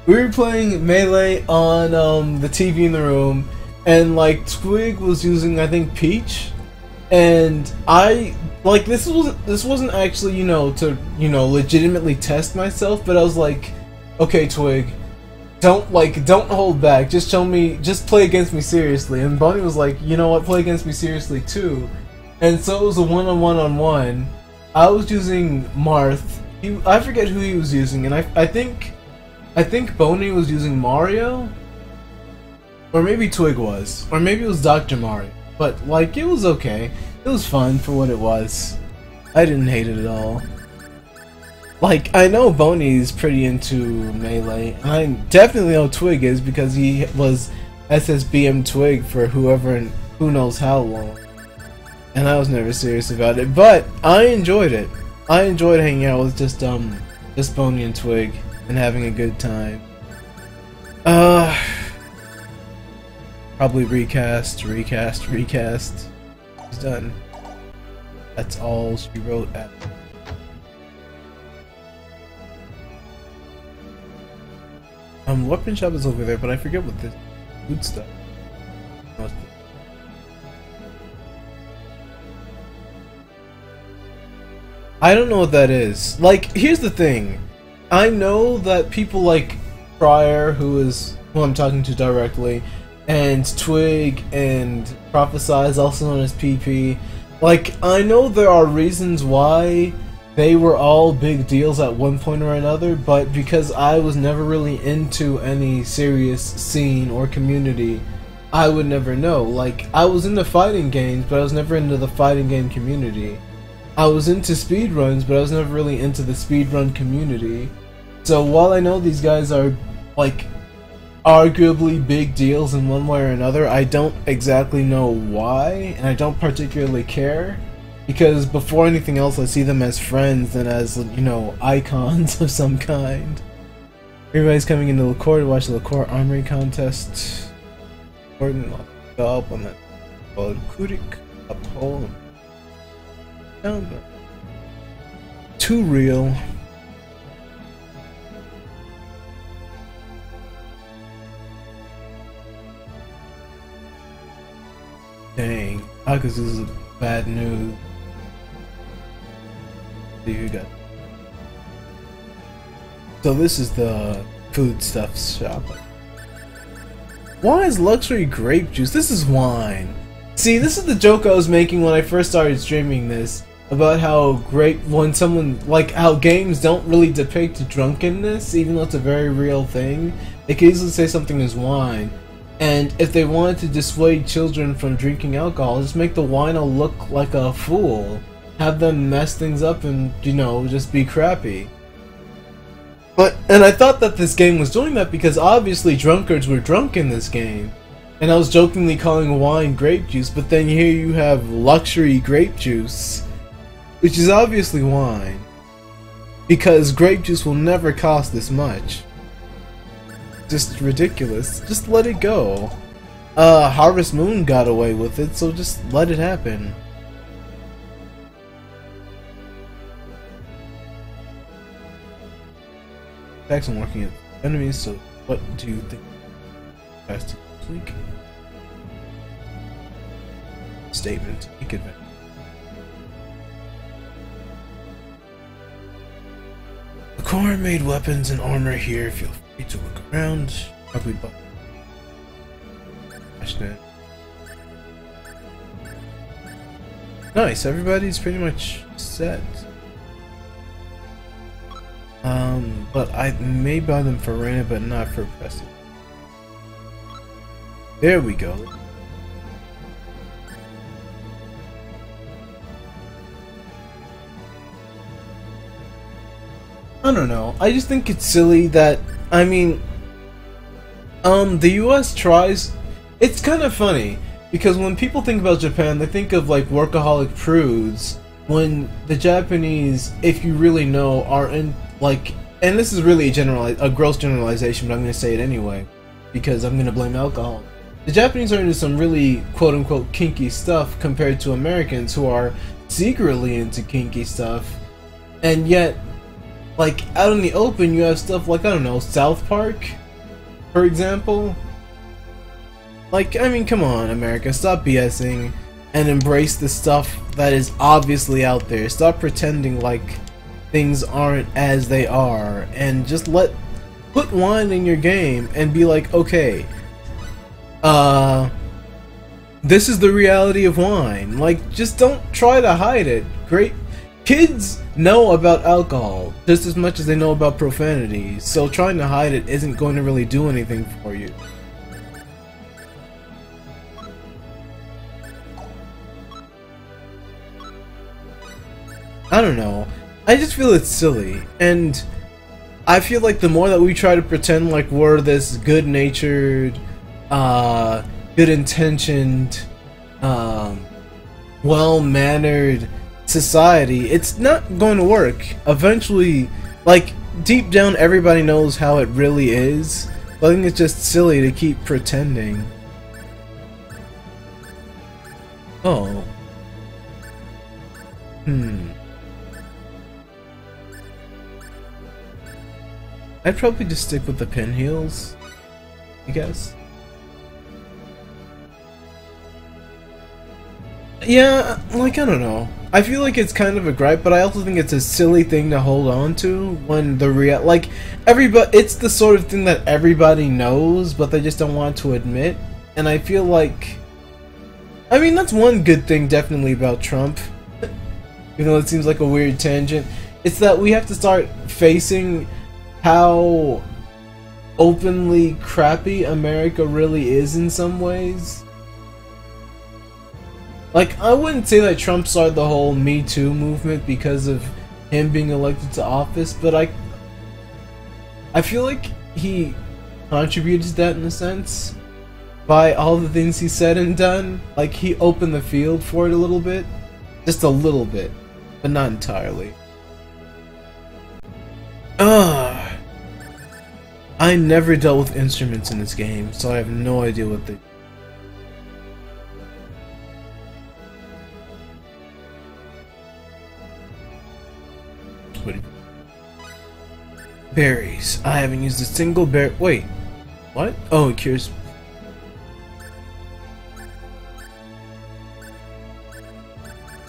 Speaker 1: We were playing Melee on, the TV in the room, and, like, Twig was using, I think, Peach, and I, like, this wasn't actually, you know, to, you know, legitimately test myself, but I was like, okay, Twig, don't hold back. Just play against me seriously. And Bonnie was like, you know what, play against me seriously too. And so it was a one-on-one-on-one. I was using Marth. I forget who he was using, and I think Bonnie was using Mario, or maybe Twig was, or maybe it was Dr. Mario. But like, it was okay. It was fun for what it was. I didn't hate it at all. Like, I know Boney's pretty into Melee. I definitely know Twig is because he was SSBM Twig for whoever and who knows how long. And I was never serious about it, but I enjoyed it. I enjoyed hanging out with just Boney and Twig and having a good time. Probably recast. He's done. That's all she wrote at. Weapon shop is over there, but I forget what this food stuff. I don't know what that is. Like, here's the thing. I know that people like Fryer, who I'm talking to directly, and Twig and Prophesize, also known as PP. Like, I know there are reasons why they were all big deals at one point or another, but because I was never really into any serious scene or community, I would never know. Like, I was into fighting games, but I was never into the fighting game community. I was into speedruns, but I was never really into the speedrun community. So while I know these guys are, like, arguably big deals in one way or another, I don't exactly know why, and I don't particularly care. Because before anything else, I see them as friends and as, you know, icons of some kind. Everybody's coming into LaCour to watch the LaCour Armory contest. Important up on that called Kudik up hole. Too real. Dang, Akazu is bad news. See who got. So this is the foodstuffs shop. Why is luxury grape juice? This is wine. See, this is the joke I was making when I first started streaming this about how how games don't really depict drunkenness, even though it's a very real thing. They could easily say something is wine. And if they wanted to dissuade children from drinking alcohol, just make the wino look like a fool. Have them mess things up and, you know, just be crappy. And I thought that this game was doing that because obviously drunkards were drunk in this game. And I was jokingly calling wine grape juice, but then here you have luxury grape juice, which is obviously wine. Because grape juice will never cost this much. Just ridiculous. Just let it go. Harvest Moon got away with it, so just let it happen. Attacks on working at enemies, so what do you think? Fast tweak. Statement. Take advantage. Core-made weapons and armor here. Feel free to look around. Probably buy. Nice, everybody's pretty much set. But I may buy them for Reina, but not for Preston. There we go. I don't know. I just think it's silly that, I mean, the US tries. It's kind of funny because when people think about Japan, they think of like workaholic prudes. When the Japanese, if you really know, are in like, and this is really a gross generalization, but I'm going to say it anyway because I'm going to blame alcohol. The Japanese are into some really quote-unquote kinky stuff compared to Americans who are secretly into kinky stuff, and yet, like, out in the open you have stuff like, I don't know, South Park, for example. Like, I mean, come on, America, stop BSing and embrace the stuff that is obviously out there. Stop pretending like things aren't as they are, and just put wine in your game and be like, okay, this is the reality of wine. Like, just don't try to hide it. Great kids know about alcohol just as much as they know about profanity, so trying to hide it isn't going to really do anything for you. I don't know. I just feel it's silly, and I feel like the more that we try to pretend like we're this good-natured, good-intentioned, well-mannered society, it's not going to work. Eventually, like, deep down everybody knows how it really is, but I think it's just silly to keep pretending. Oh. I'd probably just stick with the pin heels, I guess. Yeah, like, I don't know. I feel like it's kind of a gripe, but I also think it's a silly thing to hold on to when like, it's the sort of thing that everybody knows, but they just don't want to admit. And I feel like, I mean, that's one good thing definitely about Trump, even though it seems like a weird tangent. It's that we have to start facing how openly crappy America really is in some ways. Like, I wouldn't say that Trump started the whole Me Too movement because of him being elected to office, but I feel like he contributed to that in a sense by all the things he said and done. Like, he opened the field for it a little bit. Just a little bit, but not entirely. I never dealt with instruments in this game, so I have no idea what they... Berries. I haven't used a single berry. Wait. What? Oh, it cures...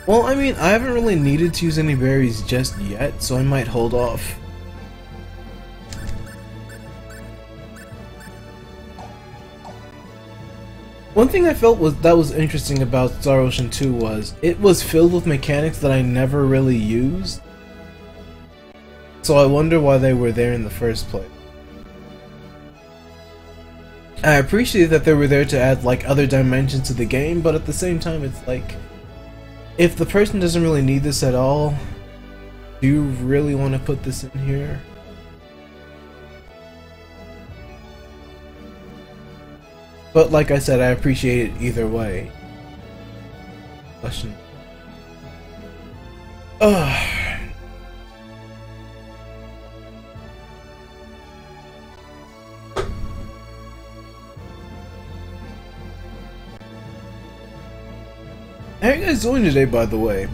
Speaker 1: Well, I mean, I haven't really needed to use any berries just yet, so I might hold off. One thing I felt was interesting about Star Ocean 2 was it was filled with mechanics that I never really used. So I wonder why they were there in the first place. I appreciate that they were there to add like other dimensions to the game, but at the same time it's like, if the person doesn't really need this at all, do you really want to put this in here? But like I said, I appreciate it either way. Question. How are you guys doing today, by the way?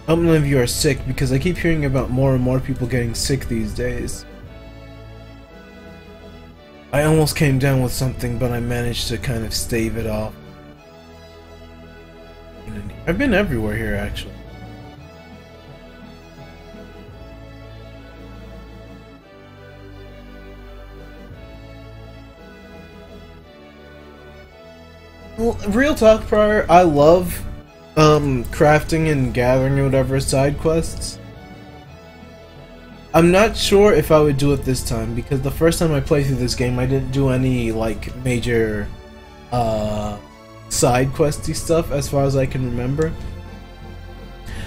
Speaker 1: I hope none of you are sick, because I keep hearing about more and more people getting sick these days. I almost came down with something, but I managed to kind of stave it off. I've been everywhere here, actually. Well, real talk, Prior, I love crafting and gathering or whatever side quests. I'm not sure if I would do it this time, because the first time I played through this game I didn't do any like major side questy stuff as far as I can remember.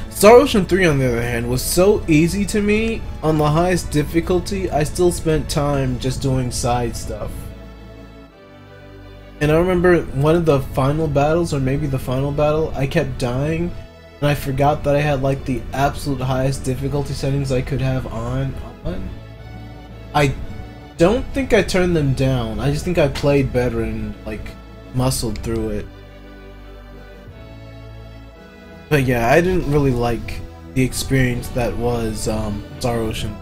Speaker 1: Star Ocean 3 on the other hand was so easy to me. On the highest difficulty I still spent time just doing side stuff. And I remember one of the final battles, or maybe the final battle, I kept dying and I forgot that I had like the absolute highest difficulty settings I could have on. I don't think I turned them down, I just think I played better and like muscled through it. But yeah, I didn't really like the experience that was Star Ocean.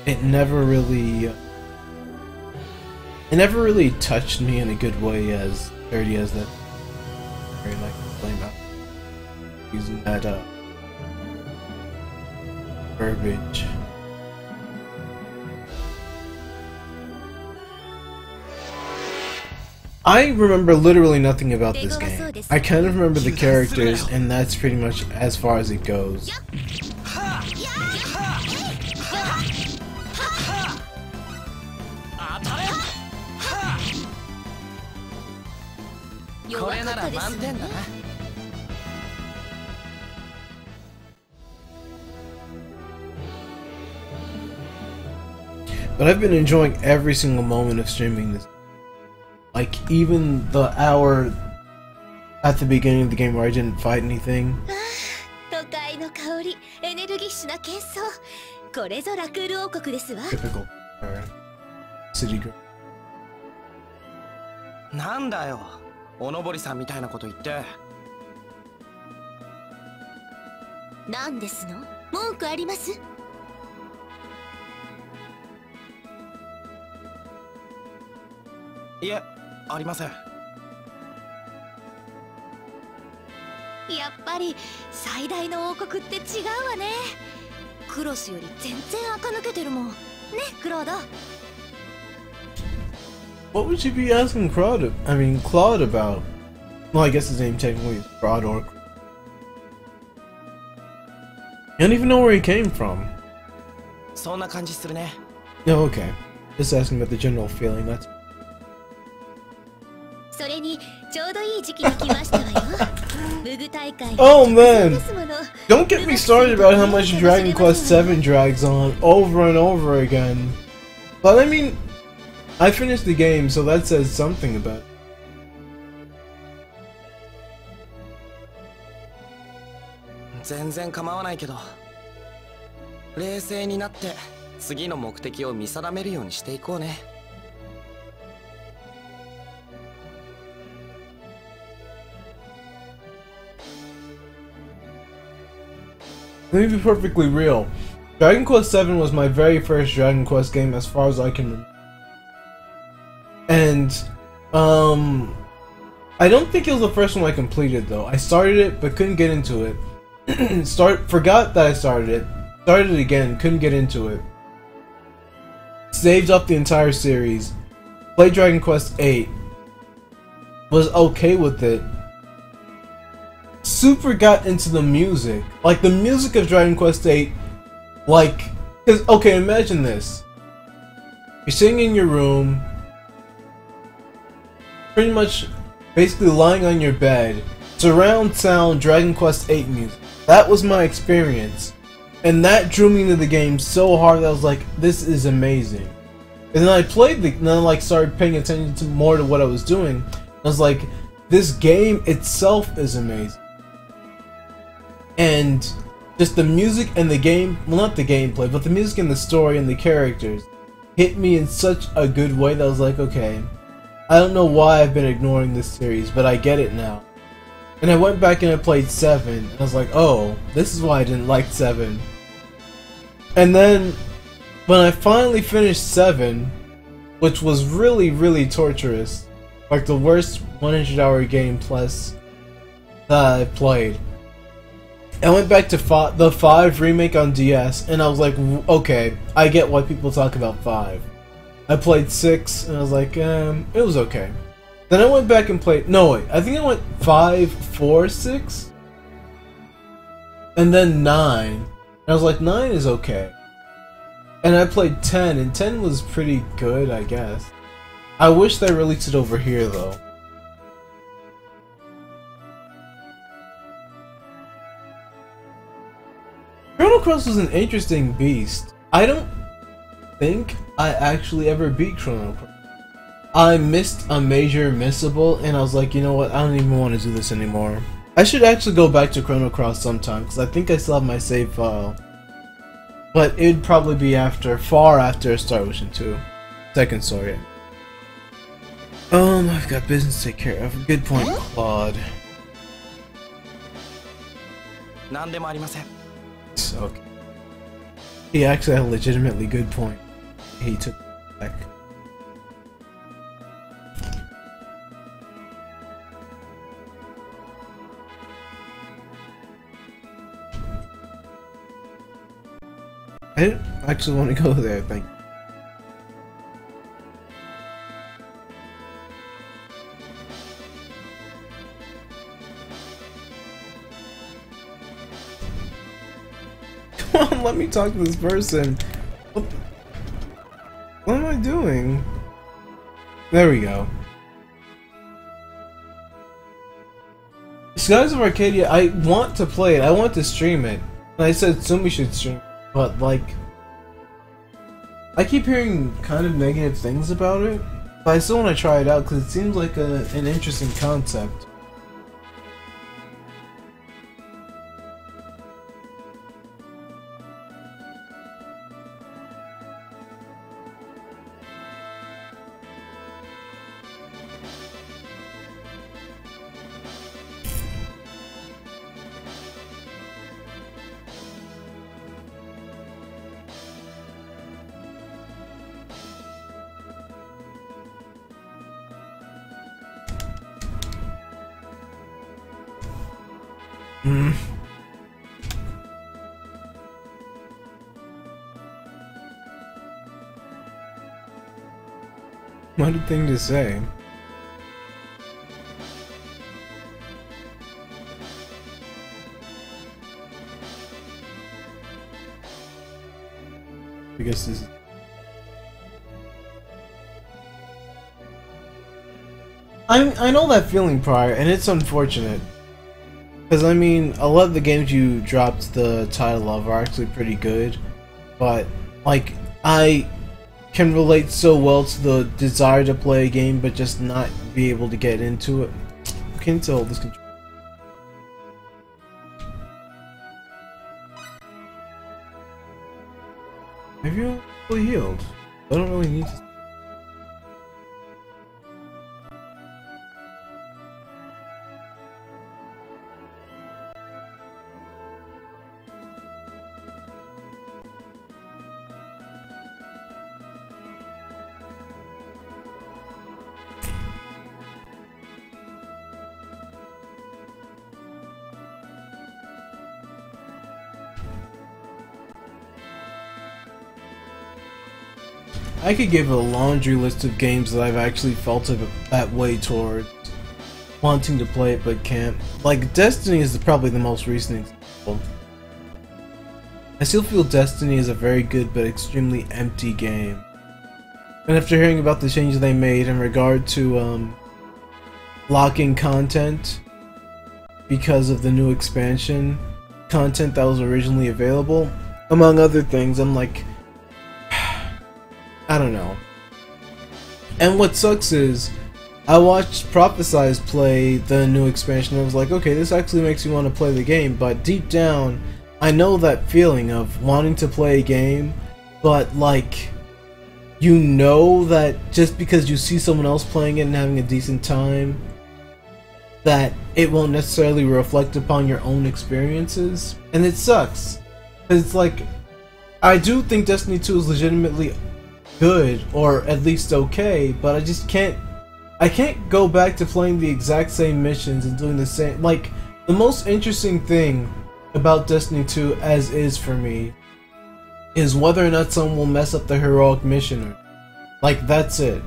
Speaker 1: It never really touched me in a good way as dirty as that. Very like playing that, using that verbiage. I remember literally nothing about this game. I kind of remember the characters, and that's pretty much as far as it goes. But I've been enjoying every single moment of streaming this. Like, even the hour at the beginning of the game where I didn't fight anything. Typical city girl.
Speaker 5: なんだよ、おのぼりさんみたいなこと言って。
Speaker 3: なんですの？文句あります？
Speaker 5: いえ、ありません。
Speaker 3: やっぱり最大の王国って違うわね。クロスより全然垢抜けてるもん。ね、クロード。
Speaker 1: What would you be asking Claude about? Well, I guess his name technically is Claude or... I don't even know where he came from.
Speaker 5: そんな感じするね。
Speaker 1: No, okay. Just asking about the general feeling, that's...
Speaker 3: それにちょうどいい時期に来ましたわよ。ムグ大会。
Speaker 1: Oh man! Don't get me started about how much Dragon Quest VII drags on over and over again. But I mean, I finished the game, so that says something about it.
Speaker 5: 全然構わないけど、冷静になって次の目的を見定めるようにしていこうね。
Speaker 1: Let me be perfectly real. Dragon Quest VII was my very first Dragon Quest game as far as I can remember. And, I don't think it was the first one I completed though. I started it but couldn't get into it. Forgot that I started it. Started it again, couldn't get into it. Saved up the entire series. Played Dragon Quest VIII. Was okay with it. Super got into the music. Like, the music of Dragon Quest VIII, like, cause, okay, imagine this. You're sitting in your room, pretty much, basically lying on your bed, surround sound Dragon Quest VIII music. That was my experience. And that drew me into the game so hard that I was like, this is amazing. And then I played and then I like started paying attention to more to what I was doing. I was like, this game itself is amazing. And just the music and the game, well, not the gameplay, but the music and the story and the characters hit me in such a good way that I was like, okay, I don't know why I've been ignoring this series, but I get it now. And I went back and I played 7, and I was like, oh, this is why I didn't like 7. And then, when I finally finished 7, which was really, really torturous, like the worst 100-hour game plus that I played, I went back to the 5 remake on DS, and I was like, okay, I get why people talk about 5. I played 6, and I was like, it was okay. Then I went back and played. No, wait. I think I went 5, 4, 6, and then 9. And I was like, 9 is okay. And I played 10, and 10 was pretty good, I guess. I wish they released it over here, though. Chrono Cross was an interesting beast. I don't think I actually ever beat Chrono Cross. I missed a major missable, and I was like, you know what, I don't even want to do this anymore. I should actually go back to Chrono Cross sometime, because I think I still have my save file. But it'd probably be after, far after Star Ocean 2. Second story. I've got business to take care of. Good point, Claude. Okay. He actually had a legitimately good point. He took it back. I didn't actually want to go there, thank you. Come on, let me talk to this person. What am I doing? There we go. Skies of Arcadia, I want to play it. I want to stream it. And I said Sumi should stream it, but like, I keep hearing kind of negative things about it. But I still want to try it out because it seems like an interesting concept. What a thing to say. I guess this is... I know that feeling prior, and it's unfortunate. Because, I mean, a lot of the games you dropped the title of are actually pretty good. But, like, I can relate so well to the desire to play a game, but just not be able to get into it. Can you tell this control? Have you fully healed? I don't really need to. I could give a laundry list of games that I've actually felt that way towards, wanting to play it but can't. Like, Destiny is probably the most recent example. I still feel Destiny is a very good but extremely empty game. And after hearing about the changes they made in regard to locking content because of the new expansion content that was originally available, among other things, I'm like, I don't know. And what sucks is, I watched Prophesize play the new expansion and I was like, okay, this actually makes me want to play the game, but deep down, I know that feeling of wanting to play a game, but like, you know that just because you see someone else playing it and having a decent time, that it won't necessarily reflect upon your own experiences, and it sucks. It's like, I do think Destiny 2 is legitimately good, or at least okay, but I just can't go back to playing the exact same missions and doing the same. Like, the most interesting thing about Destiny 2 as is for me is whether or not someone will mess up the heroic mission. Like, that's it.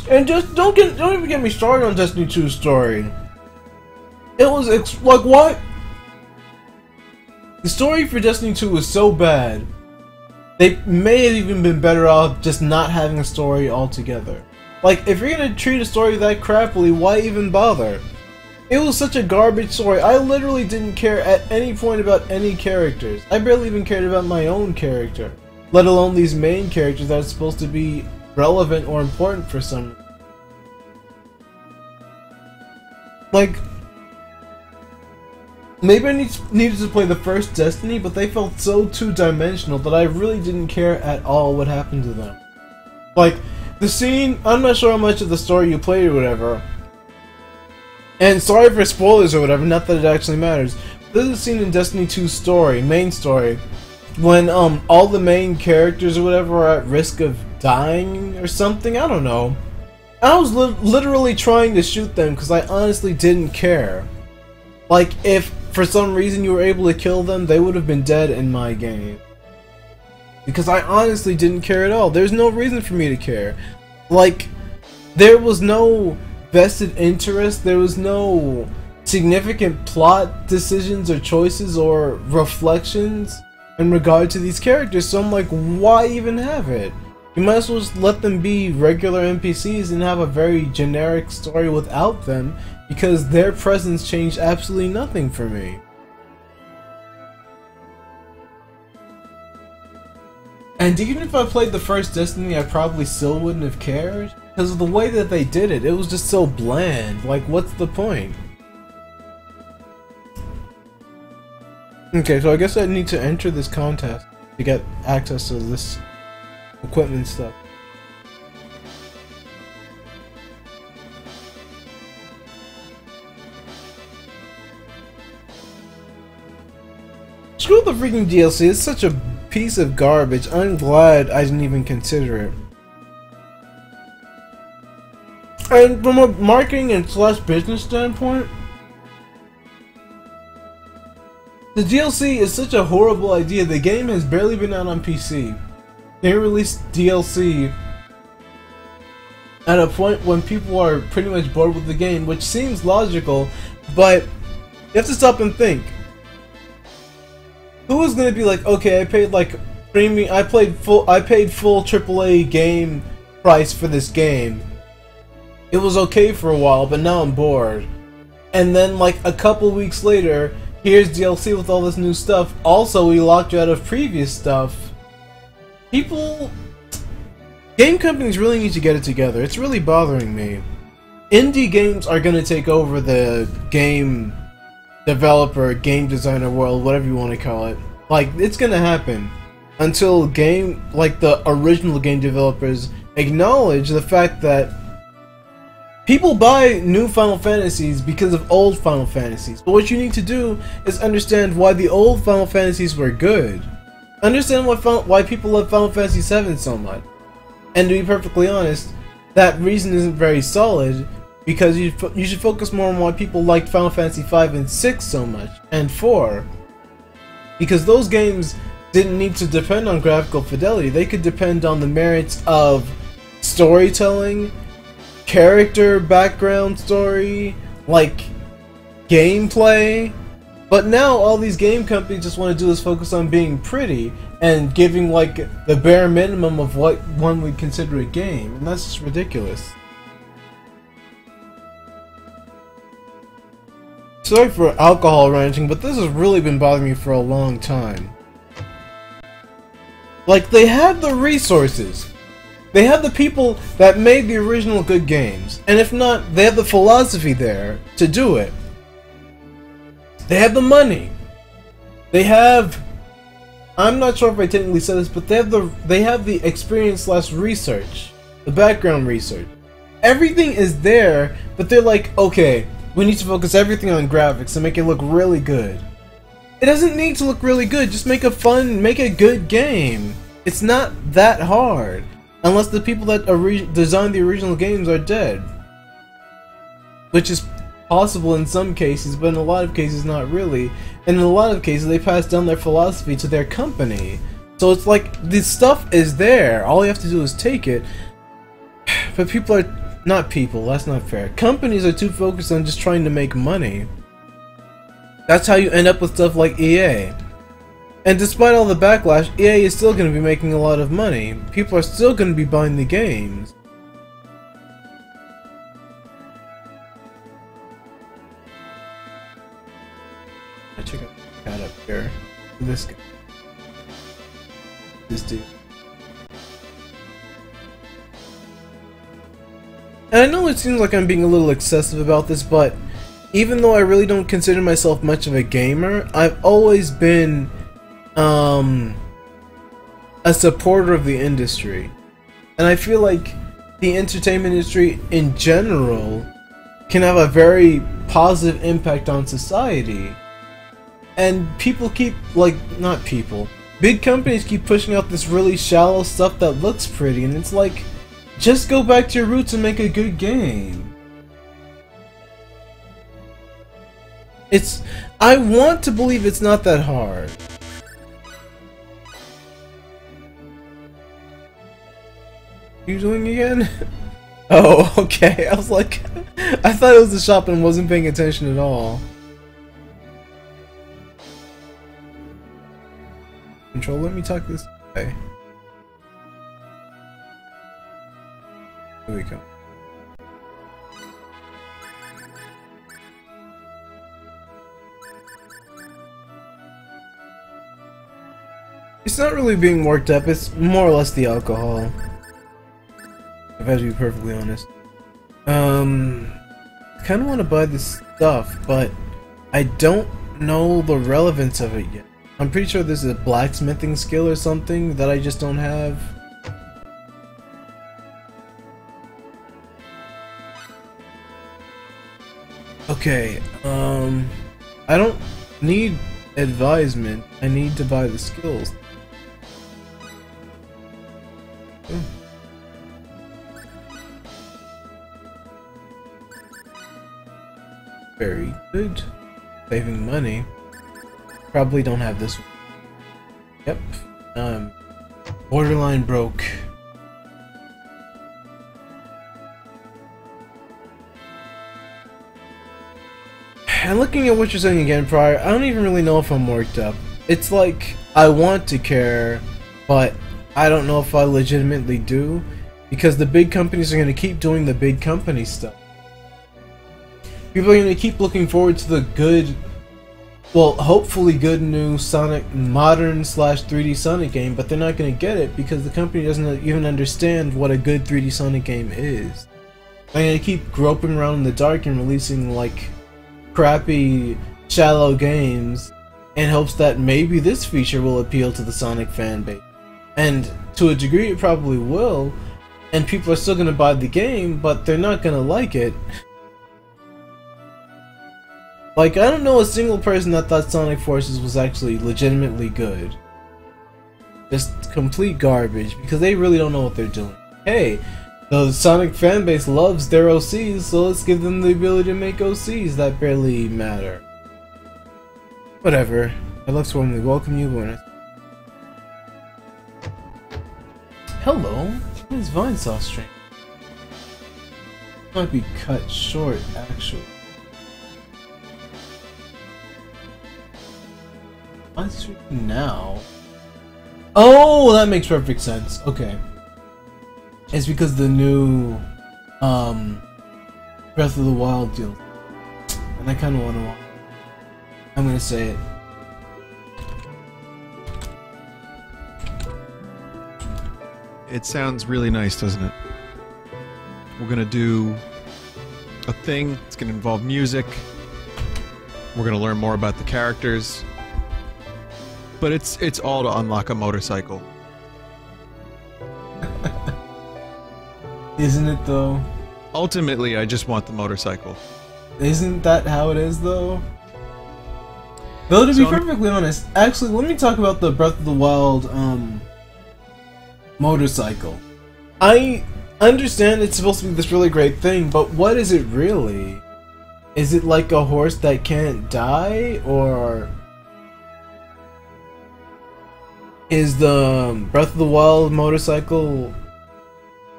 Speaker 1: And just don't even get me started on Destiny 2's story. It was like, what? The story for Destiny 2 was so bad. They may have even been better off just not having a story altogether. Like, if you're gonna treat a story that crappily, why even bother? It was such a garbage story. I literally didn't care at any point about any characters. I barely even cared about my own character, let alone these main characters that are supposed to be relevant or important for some. Like, maybe I needed to play the first Destiny, but they felt so two-dimensional that I really didn't care at all what happened to them. Like, the scene, I'm not sure how much of the story you played or whatever, and sorry for spoilers or whatever, not that it actually matters. There's a scene in Destiny 2's story, main story, when all the main characters or whatever are at risk of dying or something, I don't know. I was literally trying to shoot them because I honestly didn't care. Like, if for some reason you were able to kill them, they would have been dead in my game. Because I honestly didn't care at all. There's no reason for me to care. Like, there was no vested interest, there was no significant plot decisions or choices or reflections in regard to these characters, so I'm like, why even have it? You might as well just let them be regular NPCs and have a very generic story without them, because their presence changed absolutely nothing for me. And even if I played the first Destiny, I probably still wouldn't have cared, because of the way that they did it. It was just so bland. Like, what's the point? Okay, so I guess I need to enter this contest to get access to this equipment stuff. Screw the freaking DLC, it's such a piece of garbage. I'm glad I didn't even consider it. And from a marketing and / business standpoint, the DLC is such a horrible idea. The game has barely been out on PC. They released DLC at a point when people are pretty much bored with the game, which seems logical, but you have to stop and think. Who is going to be like, okay, I paid like premium, I paid full AAA game price for this game. It was okay for a while, but now I'm bored. And then like a couple weeks later, here's DLC with all this new stuff. Also, we locked you out of previous stuff. Game companies really need to get it together. It's really bothering me. Indie games are going to take over the game developer, game designer world, whatever you want to call it. Like, it's going to happen until the original game developers acknowledge the fact that people buy new Final Fantasies because of old Final Fantasies. But what you need to do is understand why the old Final Fantasies were good. Understand why people love Final Fantasy VII so much. And to be perfectly honest, that reason isn't very solid, because you should focus more on why people liked Final Fantasy V and 6 so much, and 4. Because those games didn't need to depend on graphical fidelity, they could depend on the merits of storytelling, character background story, like gameplay. But now all these game companies just want to do is focus on being pretty and giving like the bare minimum of what one would consider a game, and that's just ridiculous. Sorry for alcohol ranting, but this has really been bothering me for a long time. Like, they have the resources. They have the people that made the original good games. And if not, they have the philosophy there to do it. They have the money. They have... I'm not sure if I technically said this, but they have the experience / research. The background research. Everything is there, but they're like, okay, we need to focus everything on graphics and make it look really good. It doesn't need to look really good, just make a good game. It's not that hard. Unless the people that designed the original games are dead. Which is possible in some cases, but in a lot of cases not really. And in a lot of cases they pass down their philosophy to their company. So it's like, this stuff is there, all you have to do is take it. But people are, not people, that's not fair. Companies are too focused on just trying to make money. That's how you end up with stuff like EA. And despite all the backlash, EA is still going to be making a lot of money. People are still going to be buying the games. I check out the cat up here. This guy. This dude. And I know it seems like I'm being a little excessive about this, but even though I really don't consider myself much of a gamer, I've always been a supporter of the industry. And I feel like the entertainment industry in general can have a very positive impact on society. And people keep, like, not people, big companies keep pushing out this really shallow stuff that looks pretty, and it's like, just go back to your roots and make a good game. I want to believe it's not that hard. You doing again? Oh, okay. I was like, I thought it was the shop and wasn't paying attention at all. Control, let me talk this way. Here we go. It's not really being worked up, it's more or less the alcohol. If I have to be perfectly honest. I kinda wanna buy this stuff, but I don't know the relevance of it yet. I'm pretty sure there's a blacksmithing skill or something that I just don't have. Okay, I don't need advisement, I need to buy the skills. Very good. Saving money. Probably don't have this one. Yep. Borderline broke. And looking at what you're saying again, Prior, I don't even really know if I'm worked up. It's like, I want to care, but I don't know if I legitimately do, because the big companies are going to keep doing the big company stuff. People are going to keep looking forward to the good, well, hopefully good new Sonic, modern / 3D Sonic game, but they're not going to get it because the company doesn't even understand what a good 3D Sonic game is. They're going to keep groping around in the dark and releasing, like, crappy, shallow games in hopes that maybe this feature will appeal to the Sonic fanbase. And to a degree it probably will, and people are still going to buy the game, but they're not going to like it. Like, I don't know a single person that thought Sonic Forces was actually legitimately good. Just complete garbage, because they really don't know what they're doing. Hey, the Sonic fanbase loves their OCs, so let's give them the ability to make OCs that barely matter. Whatever. I'd love to warmly welcome you, but hello? What is Vinesauce stream? Might be cut short, actually. Why stream now? Oh, that makes perfect sense. Okay. It's because the new Breath of the Wild deal. And I kinda wanna watch. I'm gonna say it.
Speaker 7: It sounds really nice, doesn't it? We're gonna do a thing. It's gonna involve music. We're gonna learn more about the characters. But it's all to unlock a motorcycle.
Speaker 1: Isn't it though?
Speaker 7: Ultimately, I just want the motorcycle.
Speaker 1: Isn't that how it is though? Though to be perfectly honest, actually let me talk about the Breath of the Wild motorcycle. I understand it's supposed to be this really great thing, but what is it really? Is it like a horse that can't die, or is the Breath of the Wild motorcycle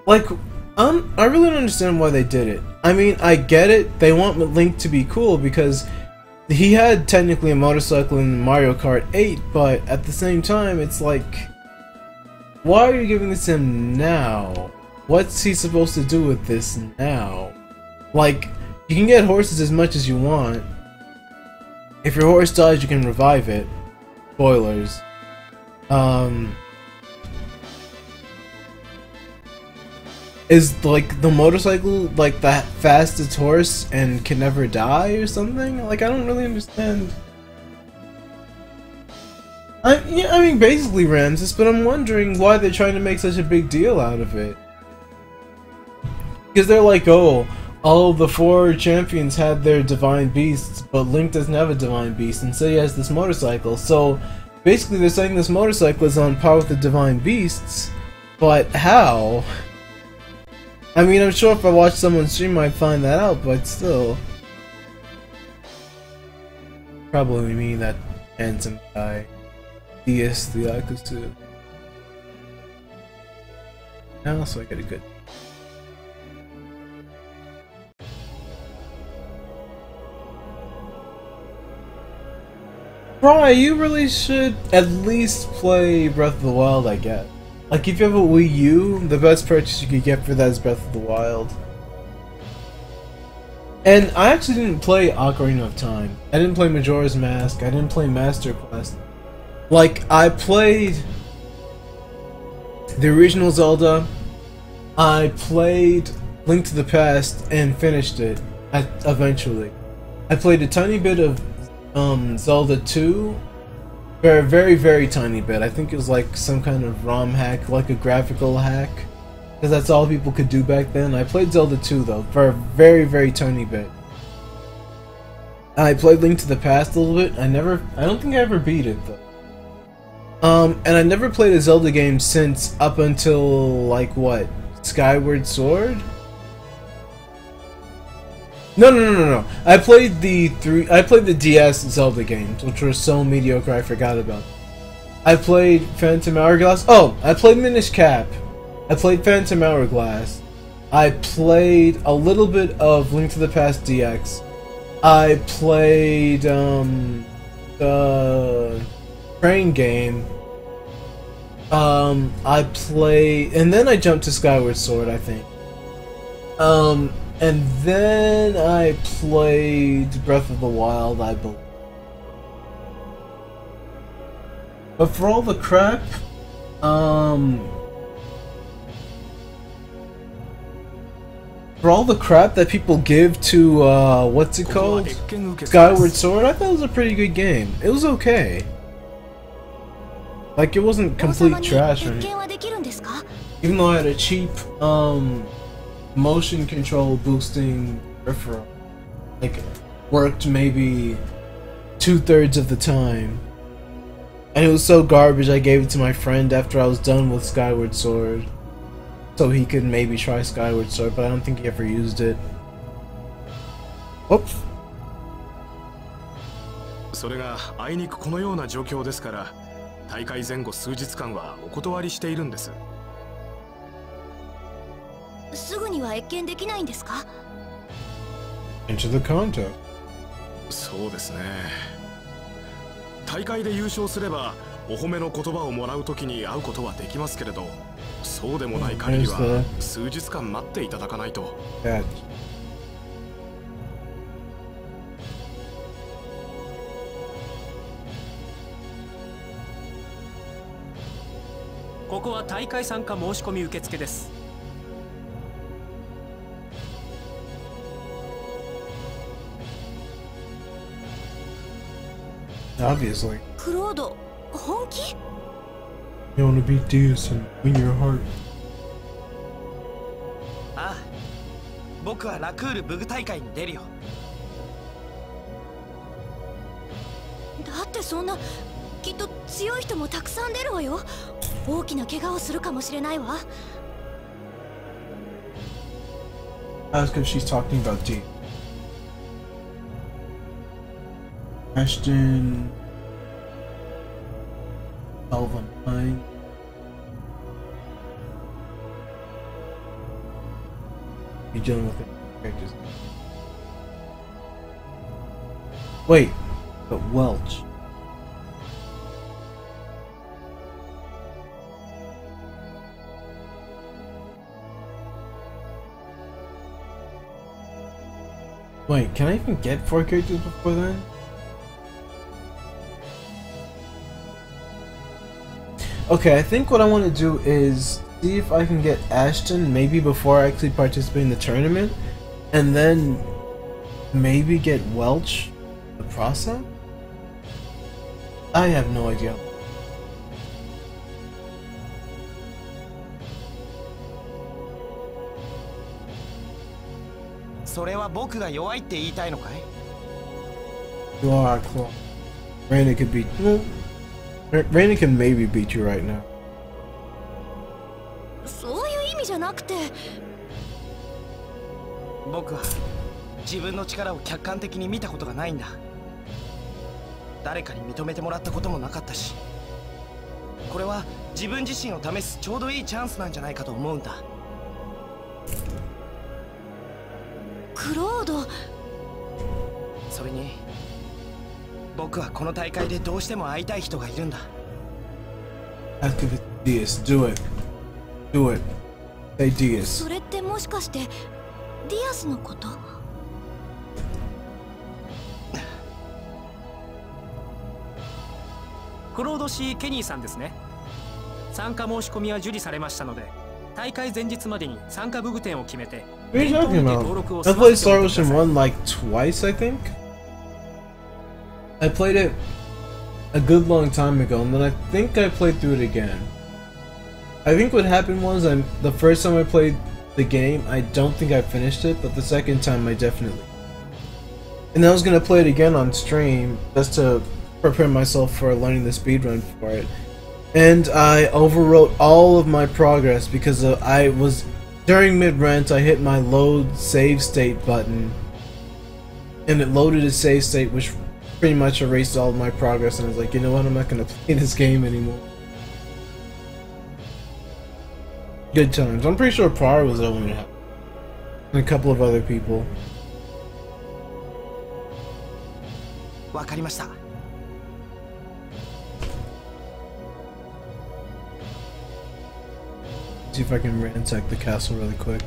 Speaker 1: like? I really don't understand why they did it. I mean, I get it. They want Link to be cool because he had technically a motorcycle in Mario Kart 8, but at the same time, it's like, why are you giving this to him now? What's he supposed to do with this now? Like, you can get horses as much as you want. If your horse dies, you can revive it. Spoilers. Is like the motorcycle like the fastest horse and can never die or something? Like, I don't really understand. I mean basically Ramses, but I'm wondering why they're trying to make such a big deal out of it. Because they're like, oh, all of the 4 champions had their divine beasts, but Link doesn't have a divine beast, and so he has this motorcycle. So basically they're saying this motorcycle is on par with the divine beasts, but how? I mean, I'm sure if I watched someone stream I'd find that out, but still. Probably me, that handsome guy. DS the Akusu. Now, so I get a good. Bro, you really should at least play Breath of the Wild, I guess. Like, if you have a Wii U, the best purchase you could get for that is Breath of the Wild. And I actually didn't play Ocarina of Time. I didn't play Majora's Mask. I didn't play Master Quest. Like, I played the original Zelda. I played Link to the Past and finished it eventually. I played a tiny bit of Zelda 2. Very, very tiny bit. I think it was like some kind of ROM hack, like a graphical hack. Because that's all people could do back then. I played Zelda 2 though, for a very, very tiny bit. I played Link to the Past a little bit. I don't think I ever beat it though. And I never played a Zelda game since up until, like, what? Skyward Sword? No. I played the DS Zelda games, which were so mediocre I forgot about them. I played Phantom Hourglass. Oh, I played Minish Cap. I played Phantom Hourglass. I played a little bit of Link to the Past DX. I played the train game. I played, and then I jumped to Skyward Sword, I think. And then I played Breath of the Wild, I believe. But for all the crap, that people give to, what's it called? Skyward Sword, I thought it was a pretty good game. It was okay. Like, it wasn't complete trash or anything. Even though I had a cheap, motion control boosting peripheral. Like, worked maybe 2/3 of the time. And it was so garbage I gave it to my friend after I was done with Skyward Sword. So he could maybe try Skyward Sword, but I don't think he ever used it. Oops.
Speaker 4: それがあいにくこのような状況ですから、大会前後数日間はお断りしているんです。
Speaker 3: すぐには謁見できないんですか?
Speaker 1: Into the contest.
Speaker 4: そうですね。大会で優勝すればお褒めの言葉をもらうときに会うことはできますけれど、そうでもない限りは数日間待っていただかないと。
Speaker 6: ここは大会参加申し込み受付です。
Speaker 1: Obviously.
Speaker 3: クロード、本気?
Speaker 1: You want to beat Deus and win your heart.
Speaker 5: ああ、僕はラクールブグ大会に出るよ。
Speaker 3: だってそんな、きっと強い人もたくさん出るわよ。大きな怪我をするかもしれないわ。
Speaker 1: Ask if she's talking about Deus. Ashton. Alva 9. You're dealing with the characters. Wait, but Welch. Wait, can I even get 4 characters before then? Okay, I think what I want to do is see if I can get Ashton maybe before I actually participate in the tournament, and then maybe get Welch the process? I have no idea.
Speaker 5: それは僕が弱いって言いたいのかい?
Speaker 1: You are close. Raina could beat. Well, Raina can maybe beat you right now.
Speaker 3: そういう意味じゃなくて。
Speaker 5: 僕は自分の力を客観的に見たことがないんだ。誰かに認めてもらったこともなかったし、これは自分自身を試すちょうどいいチャンスなんじゃないかと思うんだ。
Speaker 3: クロード。
Speaker 5: それに僕はこの大会でどうしても会いたい人がいるんだ。
Speaker 1: Activate Diaz. Do it. Do it. Say Diaz.
Speaker 3: それってもしかしてディアスのこと？
Speaker 8: クロード C ケニーさんですね。参加申し込みは受理されましたので、大会前日までに参加武具店を決めて。
Speaker 1: What are you talking about? I played Star Ocean 1 like twice, I think. I played it a good long time ago, and then I think I played through it again. I think what happened was the first time I played the game, I don't think I finished it, but the second time I definitely. And I was gonna play it again on stream just to prepare myself for learning the speedrun for it. And I overwrote all of my progress because I was during mid-rent. I hit my load save state button, and it loaded a save state, which pretty much erased all of my progress. And I was like, you know what? I'm not gonna play this game anymore. Good times. I'm pretty sure Prior was there when it happened, and a couple of other people.
Speaker 5: わかりました。
Speaker 1: See if I can ransack the castle really quick.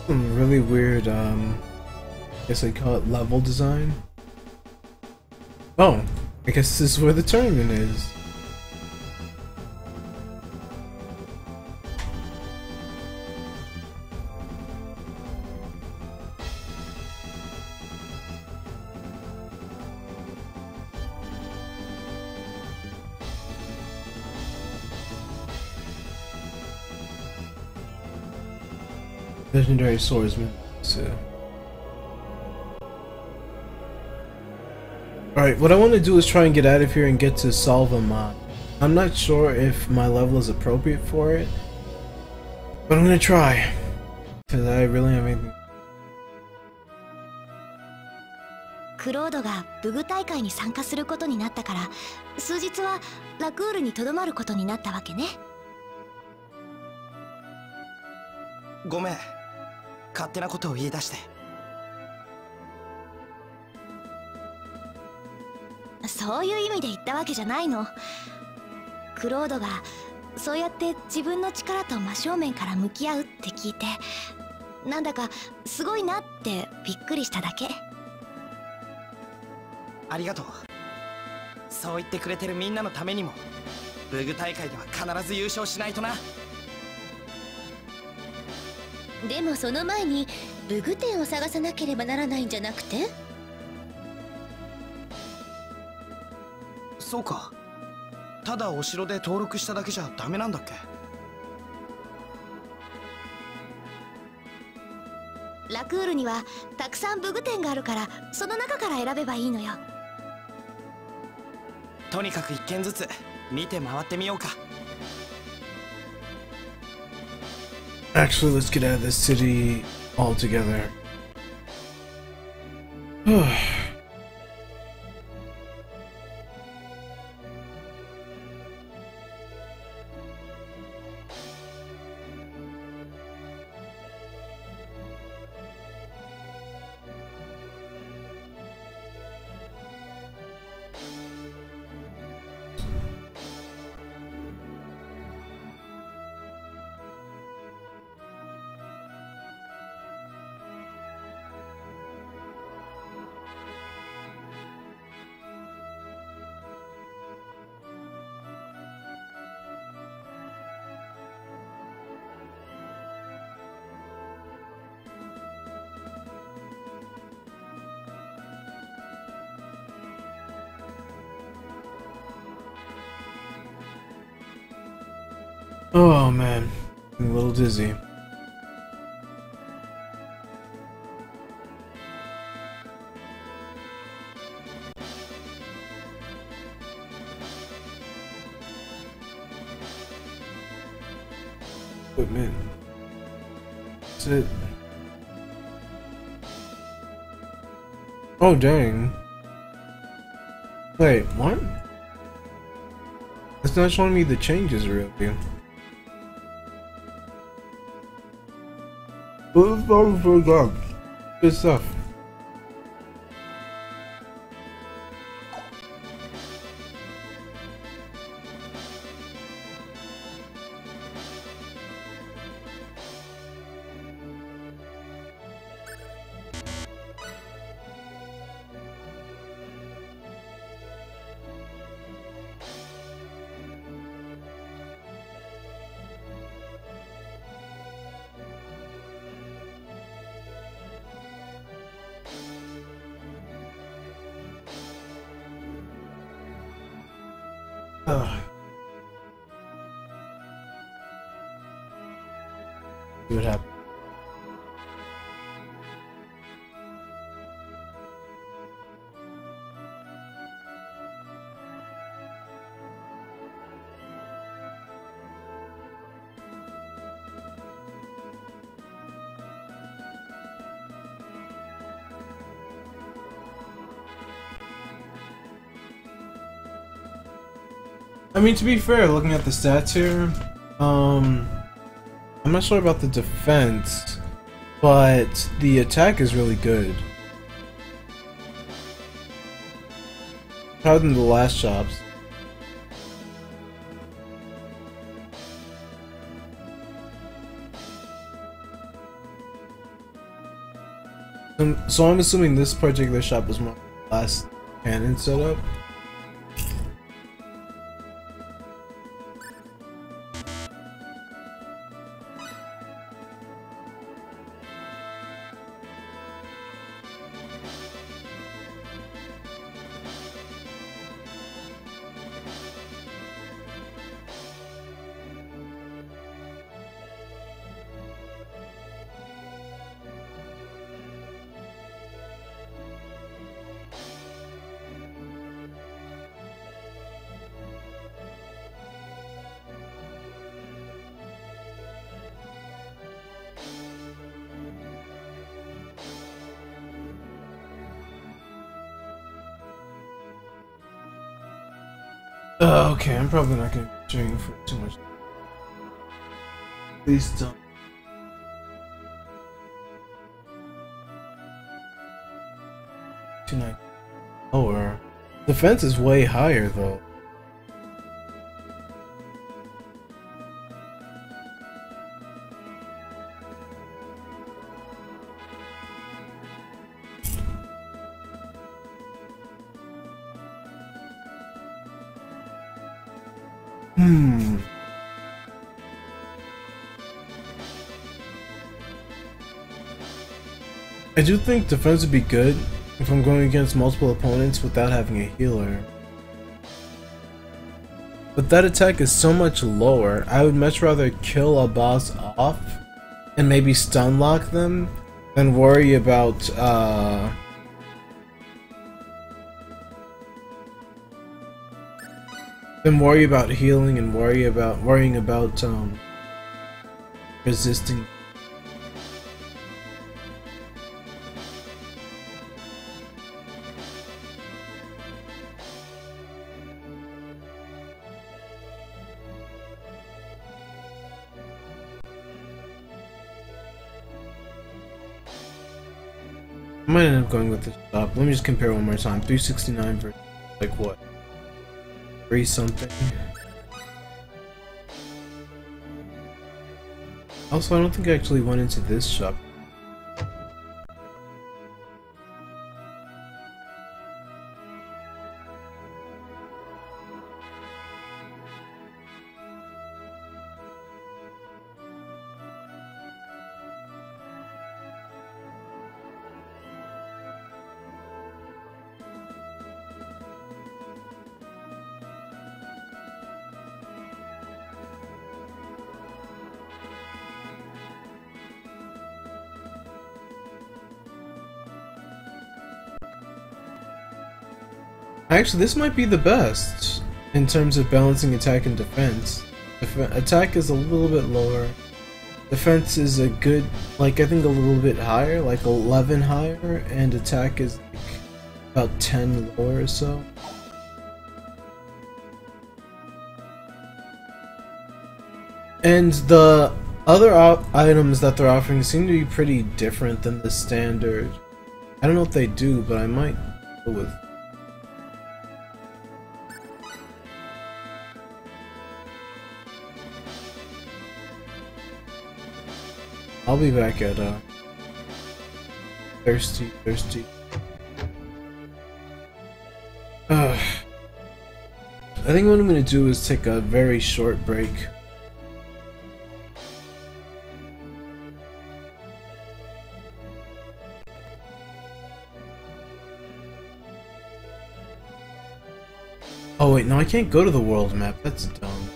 Speaker 1: Some really weird, I guess they call it level design. Oh, I guess this is where the tournament is. Legendary swordsman. So, alright, what I want to do is try and get out of here and get to Salva Mod. I'm not sure if my level is appropriate for it, but I'm gonna try, because I really have anything.
Speaker 3: クロードが武具大会に参加することになったから、数日はラクールにとどまることになったわけね。
Speaker 5: ごめん、勝手なことを言い出して。
Speaker 3: そういう意味で言ったわけじゃないの。クロードがそうやって自分の力と真正面から向き合うって聞いて、なんだかすごいなってびっくりしただけ。
Speaker 5: ありがとう。そう言ってくれてるみんなのためにもブグ大会では必ず優勝しないとな。
Speaker 3: でもその前にブグ店を探さなければならないんじゃなくて？
Speaker 5: そうか。ただお城で登録しただけじゃダメなんだっけ？
Speaker 3: ラクールにはたくさんブグ店があるから、その中から選べばいいのよ。
Speaker 5: とにかく一軒ずつ見て回ってみようか。
Speaker 1: Actually, let's get out of this city altogether. Oh man, I'm a little dizzy. Equipment. That's it. Oh dang. Wait, what? It's not showing me the changes really. Well, this volume's really good. Good stuff. See what happens. I mean, to be fair, looking at the stats here, I'm not sure about the defense, but the attack is really good. Better than the last shops. So I'm assuming this particular shop was my last cannon setup. Okay, I'm probably not gonna be sharing for too much. Please don't. Tonight. Lower. Defense is way higher though. I do think defense would be good if I'm going against multiple opponents without having a healer. But that attack is so much lower, I would much rather kill a boss off and maybe stun lock them than worry about healing and worrying about resisting. I might end up going with this stop. Let me just compare one more time. 369 versus like what? 3 something. Also, I don't think I actually went into this shop. Actually, this might be the best in terms of balancing attack and defense. Attack is a little bit lower. Defense is a good, like, I think a little bit higher, like 11 higher, and attack is like about 10 lower or so. And the other items that they're offering seem to be pretty different than the standard. I don't know if they do, but I might go with. I'll be back at thirsty. I think what I'm gonna do is take a very short break. Oh wait, no, I can't go to the world map. That's dumb.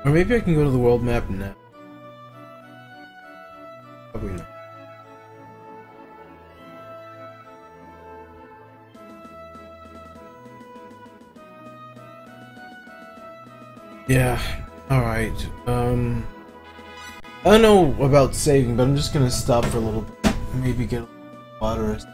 Speaker 1: Or maybe I can go to the world map now. Probably not. Yeah, alright. I don't know about saving, but I'm just gonna stop for a little bit. Maybe get a little water or something.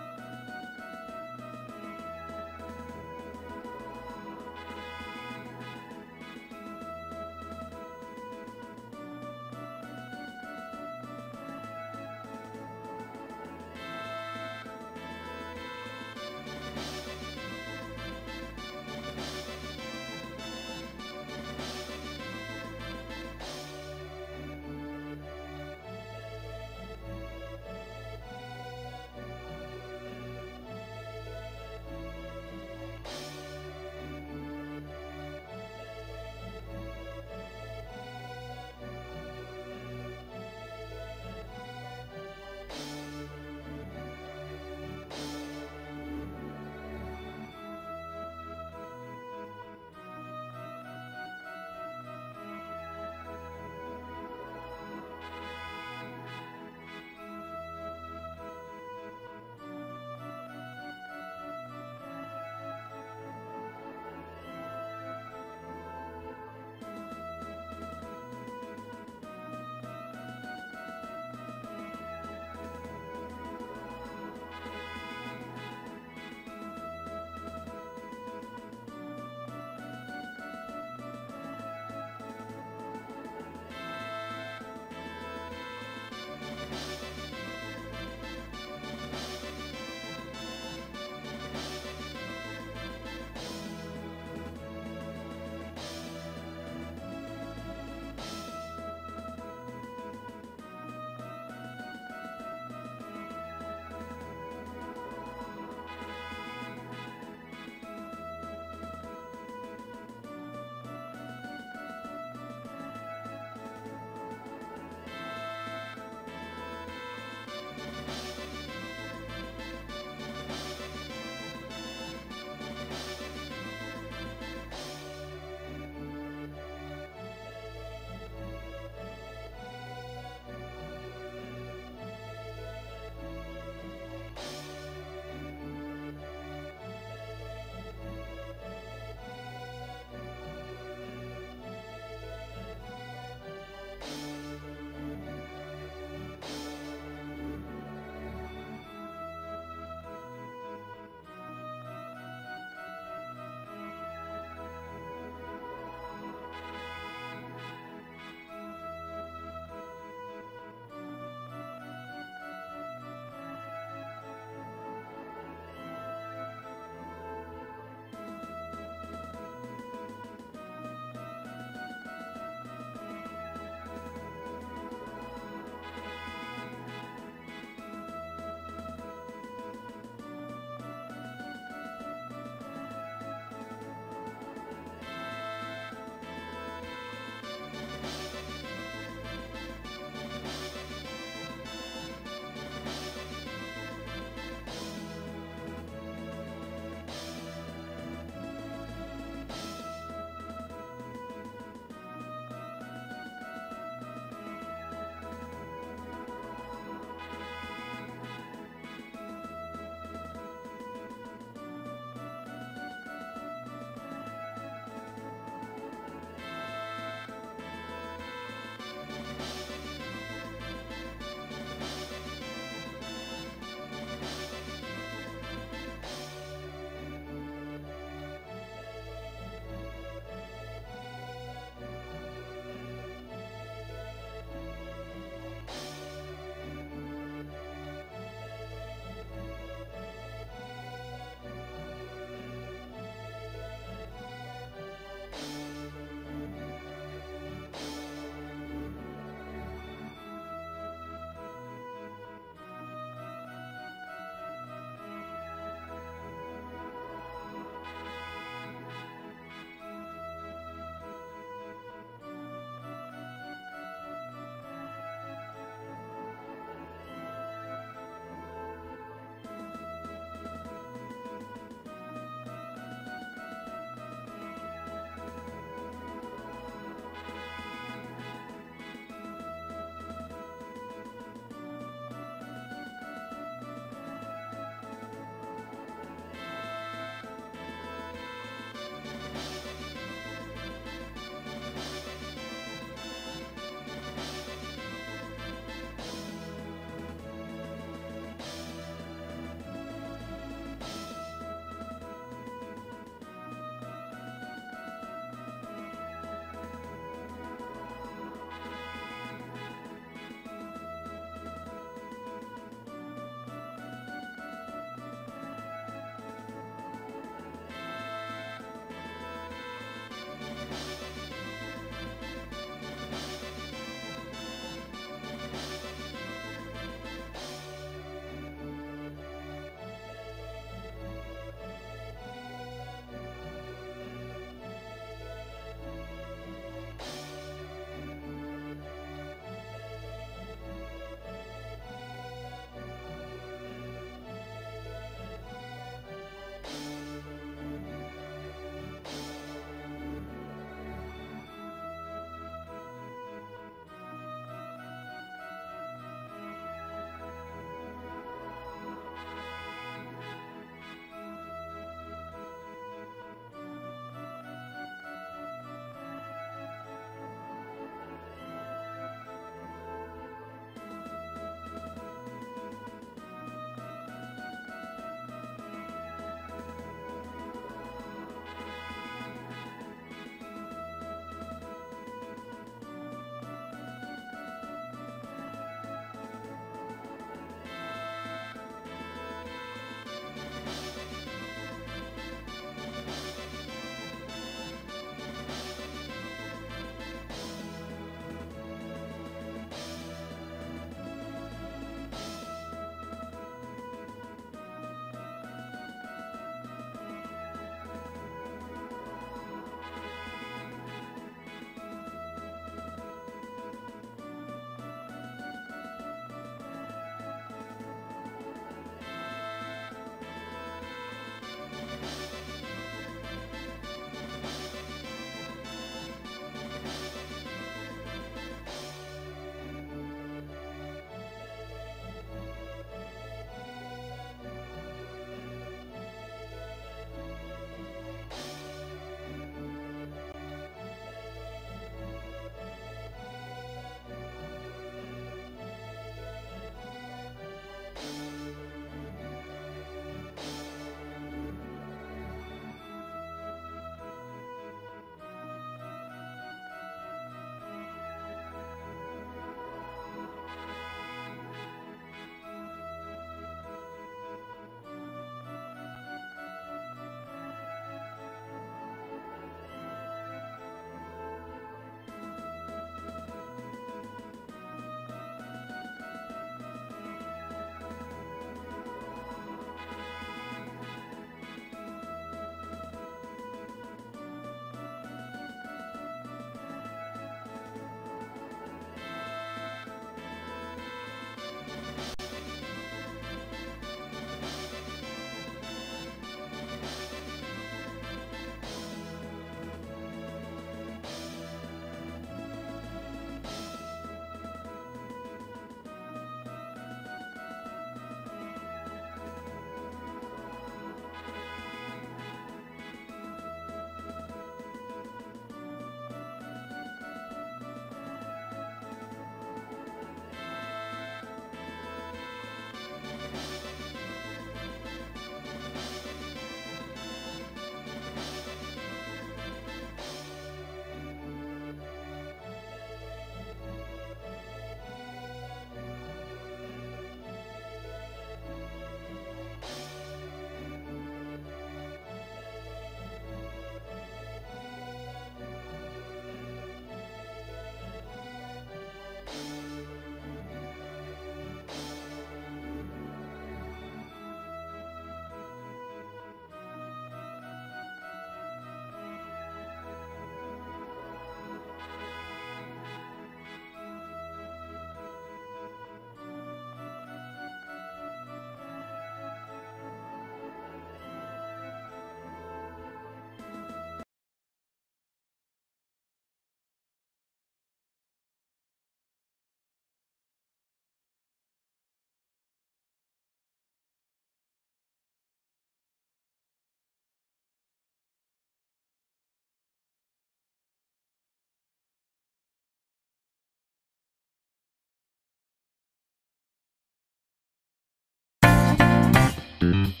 Speaker 1: Bye.